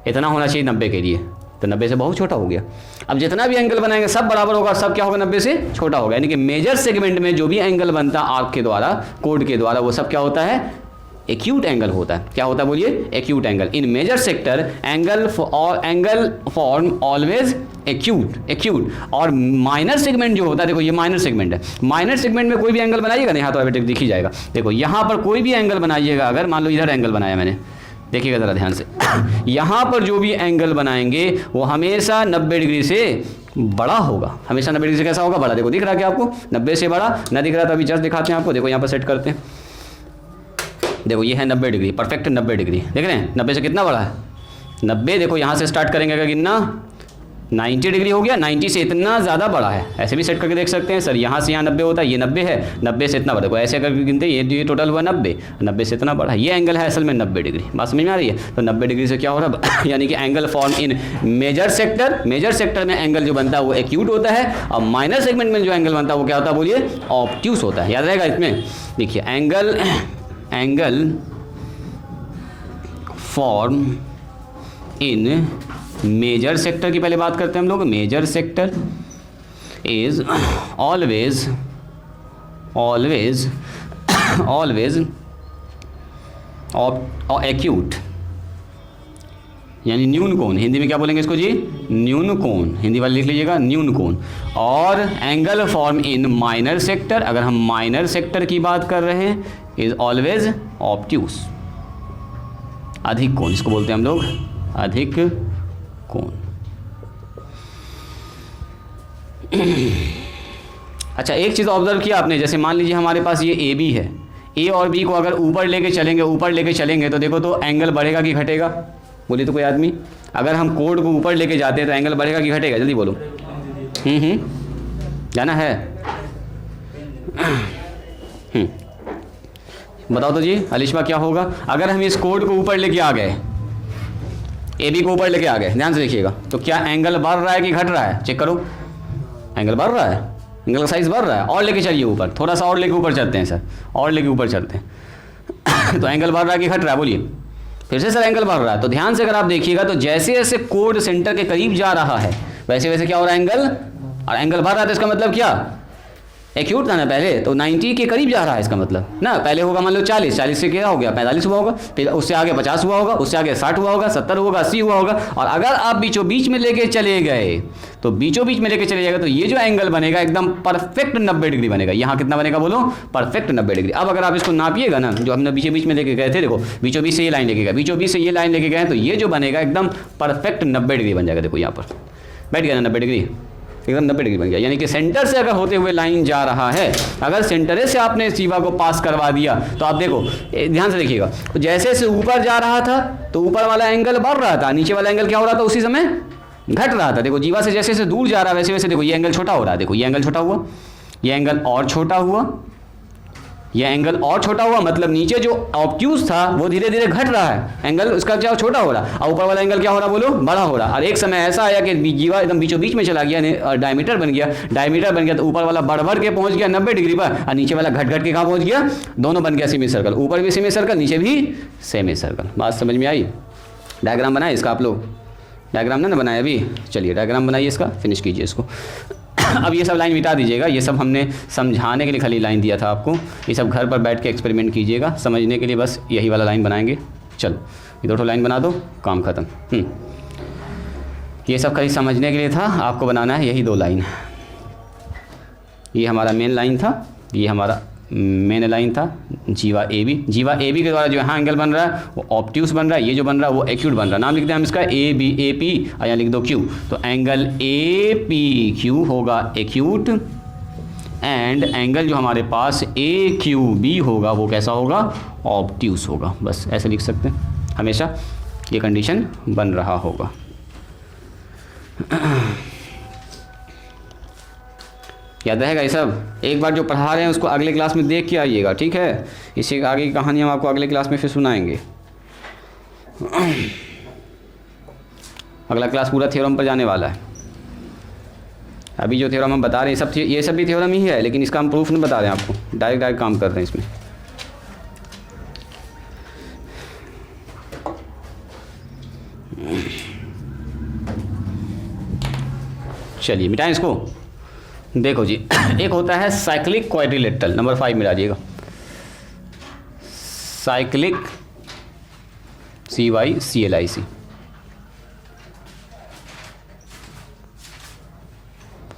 इतना होना चाहिए 90 के लिए, तो 90 से बहुत छोटा हो गया। अब जितना भी एंगल बनाएंगे सब बराबर होगा, और सब क्या होगा, 90 से छोटा होगा। यानी कि मेजर सेगमेंट में जो भी एंगल बनता है आर्क के द्वारा, कोड के द्वारा, वो सब क्या होता है, एक्यूट एंगल होता है। क्या होता है बोलिए, acute angle. In major sector angle form always acute. और माइनर सेगमेंट जो होता है, देखो ये माइनर सेगमेंट है, माइनर सेगमेंट में कोई भी एंगल बनाइएगा ना, यहाँ तो ऑटोमेटिक दिख ही जाएगा। देखो यहाँ पर कोई भी एंगल बनाइएगा, अगर मान लो इधर एंगल बनाया मैंने, देखिएगा ज़रा ध्यान से, यहाँ पर जो भी एंगल बनाएंगे वो हमेशा 90 डिग्री से बड़ा होगा। हमेशा 90 डिग्री से कैसा होगा, बड़ा। देखो दिख रहा है क्या आपको, 90 से बड़ा ना दिख रहा, तो अभी जस्ट दिखाते हैं आपको। देखो यहाँ पर सेट करते हैं, देखो ये है 90 डिग्री, परफेक्ट 90 डिग्री, देख रहे हैं 90 से कितना बड़ा है, 90। देखो यहाँ से स्टार्ट करेंगे अगर गिनना, 90 डिग्री हो गया, 90 से इतना ज़्यादा बड़ा है। ऐसे भी सेट करके देख सकते हैं, सर यहाँ से यहाँ 90 होता है, ये 90 है, 90 से इतना बड़ा। देखो ऐसे करके गिनते हैं, ये टोटल हुआ 90 से इतना बड़ा। ये एंगल है असल में 90 डिग्री। बात समझ में आ रही है? तो 90 डिग्री से क्या हो रहा है यानी कि angle form in major sector. Major sector में एंगल जो बनता है वो एक्यूट होता है, और माइनर सेगमेंट में जो एंगल बनता है वो क्या होता है, बोलिए, ऑब्ट्यूस होता है। याद रहेगा इसमें। देखिए angle form in major sector की पहले बात करते हैं हम लोग। Major sector is always acute, यानी न्यून कोण। हिंदी में क्या बोलेंगे इसको जी? न्यून कोण। हिंदी वाले लिख लीजिएगा न्यून कोण। और एंगल फॉर्म इन माइनर सेक्टर, अगर हम माइनर सेक्टर की बात कर रहे हैं, इज ऑलवेज ऑब्ट्यूस, अधिक कोण, इसको बोलते हैं हम लोग अधिक कोण। अच्छा, एक चीज़ ऑब्जर्व किया आपने, जैसे मान लीजिए हमारे पास ये ए बी है, ए और बी को अगर ऊपर लेके चलेंगे तो देखो तो एंगल बढ़ेगा कि घटेगा? बोलिए तो कोई आदमी। अगर हम कोड को ऊपर लेके जाते हैं तो एंगल बढ़ेगा कि घटेगा? जल्दी बोलो। जाना है? बताओ तो जी अलिशमा, क्या होगा अगर हम इस कोड को ऊपर लेके आ गए, ए बी को ऊपर लेके आ गए? ध्यान से देखिएगा, तो क्या एंगल बढ़ रहा है कि घट रहा है? चेक करो, एंगल बढ़ रहा है, एंगल का साइज बढ़ रहा है। और लेके चलिए ऊपर, थोड़ा सा और लेके ऊपर चलते हैं सर, और लेके ऊपर चलते हैं तो एंगल बढ़ रहा है कि घट रहा है? बोलिए। फिर से सर एंगल बढ़ रहा है। तो ध्यान से अगर आप देखिएगा तो जैसे जैसे कोड सेंटर के करीब जा रहा है वैसे वैसे क्या हो रहा है? एंगल, और एंगल बढ़ रहा है तो इसका मतलब क्या? एक्यूट था ना पहले, तो 90 के करीब जा रहा है इसका मतलब ना। पहले होगा मान लो 40 से क्या हो गया? 45 हुआ होगा, फिर उससे आगे 50 हुआ होगा, उससे आगे 60 हुआ होगा, 70 होगा, 80 हुआ होगा। और अगर आप बीचों बीच में लेके चले गए तो बीचों बीच में लेके चले जाएगा तो ये जो एंगल बनेगा एकदम परफेक्ट 90 डिग्री बनेगा। यहाँ कितना बनेगा बोलो? Perfect 90 degree. अब अगर आप इसको नापिएगा ना, जो हमने बीचों बीच में लेके गए थे, देखो बीचों बीच से ये लाइन लेके गए, बीचों बीच से ये लाइन लेके गए, तो ये जो बनेगा एकदम परफेक्ट 90 डिग्री बन जाएगा। देखो यहाँ पर बैठ गया ना 90 डिग्री, एकदम 90 डिग्री बन गया। यानी कि सेंटर से अगर होते हुए लाइन जा रहा है, अगर सेंटर से आपने जीवा को पास करवा दिया तो आप देखो, ध्यान से देखिएगा, तो जैसे जैसे ऊपर जा रहा था तो ऊपर वाला एंगल बढ़ रहा था, नीचे वाला एंगल क्या हो रहा था? उसी समय घट रहा था। देखो जीवा से जैसे जैसे दूर जा रहा है वैसे वैसे देखो ये एंगल छोटा हो रहा है। देखो ये एंगल छोटा हुआ, ये एंगल और छोटा हुआ, यह एंगल और छोटा हुआ, मतलब नीचे जो ऑब्ट्यूस था वो धीरे धीरे घट रहा है, एंगल उसका क्या छोटा हो रहा है, और ऊपर वाला एंगल क्या हो रहा बोलो? बड़ा हो रहा। और एक समय ऐसा आया कि जीवा एकदम बीचों बीच में चला गया, डायमीटर बन गया, तो ऊपर वाला बढ़ के पहुंच गया 90 डिग्री पर, और नीचे वाला घट के कहाँ पहुंच गया? दोनों बन गया सेमी सर्कल, ऊपर भी सेमी सर्कल, नीचे भी सेमी सर्कल। बात समझ में आई? डायग्राम बनाए इसका आप लोग? डायग्राम ना बनाया अभी? चलिए डायग्राम बनाइए इसका, फिनिश कीजिए इसको। अब ये सब लाइन मिटा दीजिएगा, ये सब हमने समझाने के लिए खाली लाइन दिया था आपको, ये सब घर पर बैठ के एक्सपेरिमेंट कीजिएगा, समझने के लिए बस यही वाला लाइन बनाएंगे। चलो ये 2 लाइन बना दो, काम ख़त्म। ये सब खाली समझने के लिए था, आपको बनाना है यही 2 लाइन। ये हमारा मेन लाइन था, ये हमारा मेन लाइन था, जीवा ए बी के द्वारा जो यहाँ एंगल बन रहा है वो ऑब्ट्यूस बन रहा है, ये जो बन रहा है वो एक्यूट बन रहा है। नाम लिख दें हम इसका ए पी, और यहाँ लिख दो क्यू, तो एंगल ए पी क्यू होगा एक्यूट, एंड एंगल जो हमारे पास ए क्यू बी होगा वो कैसा होगा? ऑब्ट्यूस होगा। बस ऐसे लिख सकते हैं, हमेशा ये कंडीशन बन रहा होगा। याद रहेगा ये सब? एक बार जो पढ़ा रहे हैं उसको अगले क्लास में देख के आइएगा, ठीक है? इससे आगे की कहानी हम आपको अगले क्लास में फिर सुनाएंगे। अगला क्लास पूरा थ्योरम पर जाने वाला है। अभी जो थ्योरम हम बता रहे हैं ये सब भी थ्योरम ही है, लेकिन इसका हम प्रूफ नहीं बता रहे हैं आपको, डायरेक्ट काम कर रहे हैं इसमें। चलिए मिटाएं इसको। देखो जी, एक होता है साइक्लिक क्वाड्रिलेटरल, नंबर 5 मिला दीजिएगा। Cyclic CYCLIC,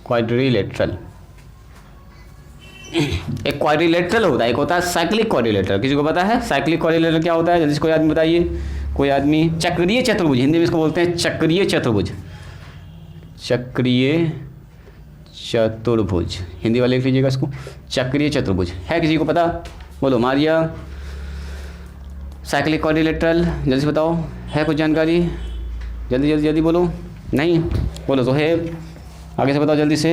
quadrilateral. एक क्वाड्रिलेटरल होता है, एक होता है साइक्लिक क्वाड्रिलेटरल। किसी को पता है साइक्लिक क्वाड्रिलेटरल क्या होता है? जल्दी से कोई आदमी बताइए, कोई आदमी। चक्रीय चतुर्भुज, हिंदी में इसको बोलते हैं चक्रीय चतुर्भुज। चक्रीय चतुर्भुज, हिंदी वाले लिख लीजिएगा इसको, चक्रीय चतुर्भुज। है किसी को पता? बोलो मारिया। साइक्लिक क्वाड्रिलेटरल, जल्दी से बताओ, है कुछ जानकारी? जल्दी बोलो। नहीं बोलो तो है, आगे से बताओ जल्दी से।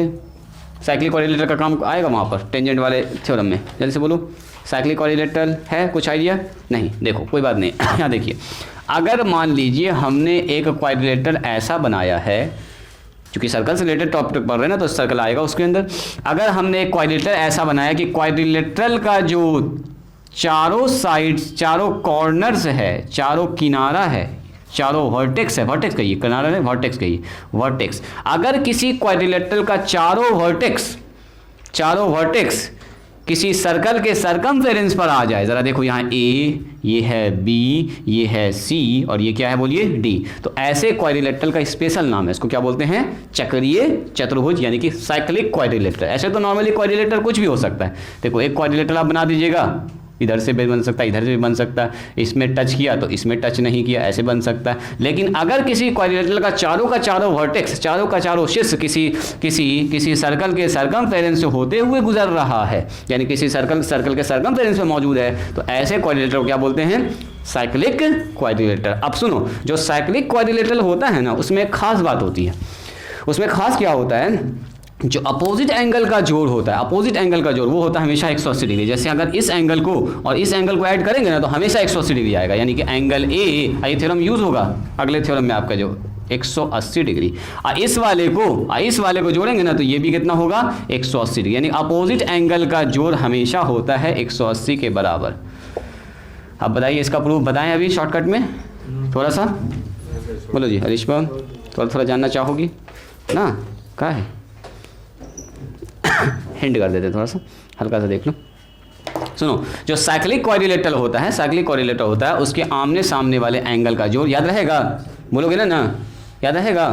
साइक्लिक क्वाड्रिलेटरल का काम आएगा वहाँ पर टेंजेंट वाले थ्योरम में, जल्दी से बोलो। साइक्लिक क्वाड्रिलेटरल है कुछ आइडिया? नहीं, देखो कोई बात नहीं। यहाँ देखिए, अगर मान लीजिए हमने एक क्वाड्रिलेटरल ऐसा बनाया है, क्योंकि सर्कल से रिलेटेड टॉपिक पढ़ रहे हैं ना, तो सर्कल आएगा उसके अंदर। अगर हमने एक क्वाड्रिलेटरल ऐसा बनाया कि क्वाड्रिलेटरल का जो चारों साइड्स, चारों कॉर्नर्स है, चारों किनारा है, चारों वर्टेक्स है, वर्टेक्स कहिए, किनारा है, वर्टेक्स कहिए, वर्टेक्स। अगर किसी क्वाड्रिलेटरल का चारों वर्टेक्स किसी सर्कल के सरकमफेरेंस पर आ जाए, जरा देखो यहाँ ए, ये है बी, ये है सी और ये क्या है बोलिए डी, तो ऐसे क्वाड्रिलेटरल का स्पेशल नाम है, इसको क्या बोलते हैं, चक्रीय चतुर्भुज यानी कि साइक्लिक क्वाड्रिलेटरल। ऐसे तो नॉर्मली क्वाड्रिलेटरल कुछ भी हो सकता है। देखो एक क्वाड्रिलेटरल आप बना दीजिएगा, इधर से भी बन सकता है, इधर से भी बन सकता है, इसमें टच किया तो इसमें टच नहीं किया, ऐसे बन सकता है। लेकिन अगर किसी क्वाड्रिलेटरल का चारों वर्टेक्स, चारों का चारों शीर्ष किसी सर्कल के सरकमफेरेंस से होते हुए गुजर रहा है, यानी किसी सर्कल के सरकमफेरेंस में मौजूद है, तो ऐसे क्वाड्रिलेटरल को क्या बोलते हैं, साइक्लिक क्वाड्रिलेटरल। अब सुनो, जो साइक्लिक क्वाड्रिलेटरल होता है ना, उसमें एक खास बात होती है। उसमें खास क्या होता है, जो अपोजिट एंगल का जोड़ होता है, अपोजिट एंगल का जोड़ वो होता है हमेशा 180 डिग्री। जैसे अगर इस एंगल को और इस एंगल को ऐड करेंगे ना, तो हमेशा 180 डिग्री आएगा, यानी कि एंगल ए, ये थ्योरम यूज होगा अगले थ्योरम में आपका, जो 180 डिग्री। इस वाले को जोड़ेंगे ना, तो ये भी कितना होगा, 180 डिग्री, यानी अपोजिट एंगल का जोड़ हमेशा होता है 180 के बराबर। अब बताइए इसका प्रूफ बताएं अभी शॉर्टकट में, थोड़ा सा बोलो जी हरीश बाबू, थोड़ा जानना चाहोगी ना, क्या है, हिंट कर देते, थोड़ा सा हल्का सा देख लो। सुनो, जो साइक्लिक क्वाड्रिलेटरल होता है उसके आमने सामने वाले एंगल का जोड़ याद रहेगा, बोलोगे ना याद रहेगा,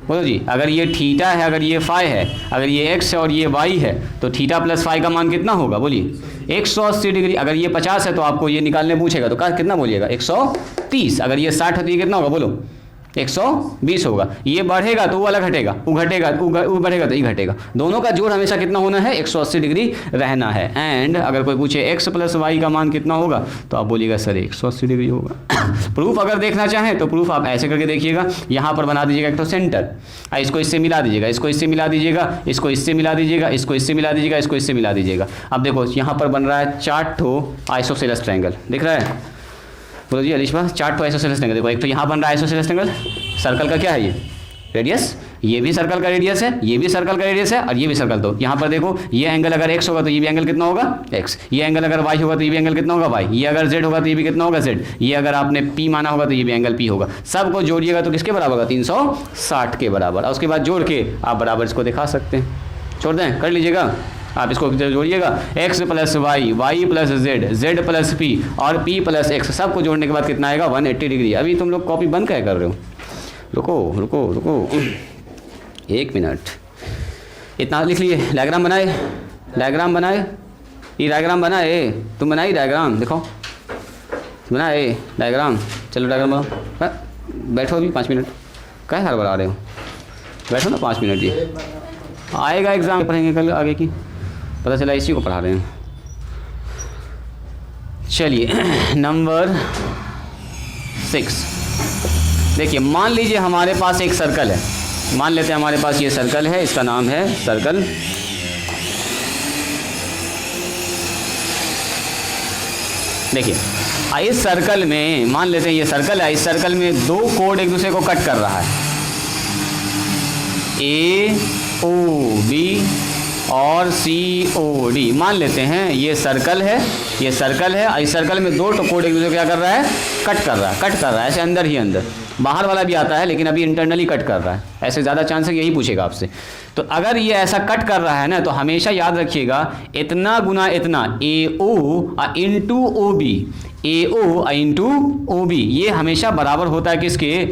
बोलो जी। अगर ये थीटा है, अगर ये फाई है, अगर ये एक्स है और ये वाई है, तो थीटा प्लस फाई का मान कितना होगा बोलिए, 180 डिग्री। अगर ये 50 है तो आपको ये निकालने पूछेगा तो कितना बोलिएगा, 130। अगर ये 60 है तो ये कितना होगा बोलो, 120 होगा। ये बढ़ेगा तो वो अलग हटेगा, वो घटेगा वो बढ़ेगा तो ये घटेगा। दोनों का जोड़ हमेशा कितना होना है, 180 डिग्री रहना है। एंड अगर कोई पूछे x प्लस वाई का मान कितना होगा, तो आप बोलिएगा सर 180 डिग्री होगा। प्रूफ अगर देखना चाहें तो प्रूफ आप ऐसे करके देखिएगा, यहाँ पर बना दीजिएगा एक तो सेंटर, इसको इससे मिला दीजिएगा, इसको इससे मिला दीजिएगा, इसको इससे मिला दीजिएगा, इसको इससे मिला दीजिएगा, इसको इससे मिला दीजिएगा। अब देखो यहाँ पर बन रहा है 4 ठो आइसोसेलेस ट्रायंगल, दिख रहा है, बोलो जी अलीश भाई, 4 ठो आइसोसेलेस ट्रायंगल। देखो एक तो यहाँ बन रहा है आइसोसेलेस ट्रायंगल, सर्कल का क्या है ये रेडियस, ये भी सर्कल का रेडियस है, ये भी सर्कल का रेडियस है और ये भी सर्कल। तो यहाँ पर देखो, ये एंगल अगर x होगा तो ये भी एंगल कितना होगा x, ये एंगल अगर y होगा तो ये भी एंगल कितना होगा y, ये अगर z होगा तो ये भी कितना होगा z, ये अगर आपने p माना होगा तो ये भी एंगल p होगा। सबको जोड़िएगा तो किसके बराबर होगा, 360 के बराबर। और उसके बाद जोड़ के आप बराबर इसको दिखा सकते हैं, छोड़ दें, कर लीजिएगा आप, इसको जोड़िएगा x plus Y, Y plus Z, Z plus P और p प्लस एक्स, सबको जोड़ने के बाद कितना आएगा 180 डिग्री। अभी तुम लोग कॉपी बंद क्या कर रहे हो, रुको 1 मिनट, इतना लिख लिए। डायग्राम बनाए, ये डायग्राम बनाए, तुम बनाई डायग्राम, देखो बनाए डायग्राम, चलो डायग्राम बनाओ, बैठो अभी 5 मिनट, क्या हर बार आ रहे हो, बैठो ना 5 मिनट, ये आएगा एग्जाम पढ़ेंगे कल आगे की, पता चला इसी को पढ़ा रहे हैं। चलिए नंबर 6, देखिए मान लीजिए हमारे पास एक सर्कल है, मान लेते हैं हमारे पास ये सर्कल है, इसका नाम है सर्कल। देखिए इस सर्कल में मान लेते हैं ये सर्कल है, इस सर्कल में 2 कोड एक दूसरे को कट कर रहा है, AOB और COD। मान लेते हैं ये सर्कल है, इस सर्कल में 2 कोड एक दूसरे को क्या कर रहा है, कट कर रहा है, ऐसे अंदर ही अंदर, बाहर वाला भी आता है लेकिन अभी इंटरनली कट कर रहा है, ऐसे ज़्यादा चांस है यही पूछेगा आपसे। तो अगर ये ऐसा कट कर रहा है ना, तो हमेशा याद रखिएगा इतना गुना इतना, AO into OB, AO into OB, ये हमेशा बराबर होता है किसके,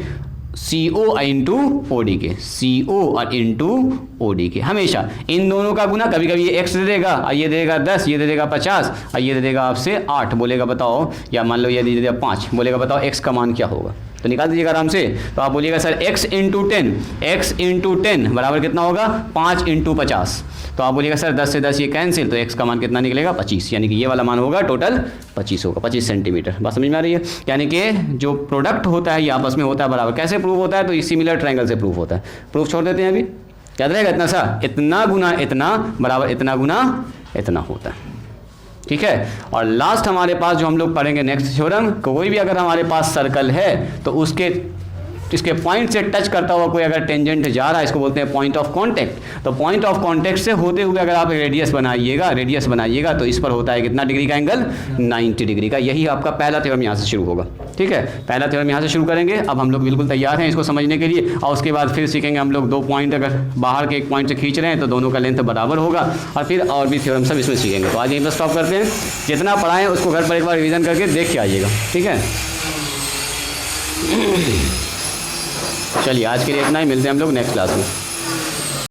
CO इंटू OD के, CO और इंटू OD के, हमेशा इन दोनों का गुना। कभी कभी ये x दे देगा और ये दे देगा 10, ये दे देगा 50 और ये दे देगा आपसे 8, बोलेगा बताओ, या मान लो ये दे देगा 5, बोलेगा बताओ x का मान क्या होगा, तो निकाल दीजिएगा आराम से। तो आप बोलिएगा सर x इंटू 10 बराबर कितना होगा, 5 इंटू 50, तो आप बोलिएगा सर 10 से 10 ये कैंसिल, तो x का मान कितना निकलेगा, 25, यानी कि ये वाला मान होगा टोटल 25 होगा, 25 सेंटीमीटर। बात समझ में आ रही है, यानी कि जो प्रोडक्ट होता है ये आपस में होता है बराबर। कैसे प्रूव होता है, तो सिमिलर ट्रायंगल से प्रूफ होता है। प्रूफ छोड़ देते हैं अभी, याद रहेगा इतना सा, इतना गुना इतना बराबर इतना गुना इतना होता है, ठीक है। और लास्ट हमारे पास जो हम लोग पढ़ेंगे नेक्स्ट थ्योरम, कोई भी अगर हमारे पास सर्कल है तो उसके इसके पॉइंट से टच करता हुआ कोई अगर टेंजेंट जा रहा है, इसको बोलते हैं पॉइंट ऑफ कांटेक्ट। तो पॉइंट ऑफ कांटेक्ट से होते हुए अगर आप रेडियस बनाइएगा तो इस पर होता है कितना डिग्री का एंगल, 90 डिग्री का। यही आपका पहला थ्योरम यहाँ से शुरू होगा, ठीक है। पहला थ्योरम यहाँ से शुरू करेंगे। अब हम लोग बिल्कुल तैयार हैं इसको समझने के लिए, और उसके बाद फिर सीखेंगे हम लोग 2 पॉइंट अगर बाहर के एक पॉइंट से खींच रहे हैं तो दोनों का लेंथ बराबर होगा, और फिर और भी थ्योरम सब इसमें सीखेंगे। तो आज यहीं पर स्टॉप करते हैं। जितना पढ़ाएं उसको घर पर एक बार रिवीजन करके देख के आइएगा, ठीक है। चलिए आज के लिए इतना ही, मिलते हैं हम लोग नेक्स्ट क्लास में।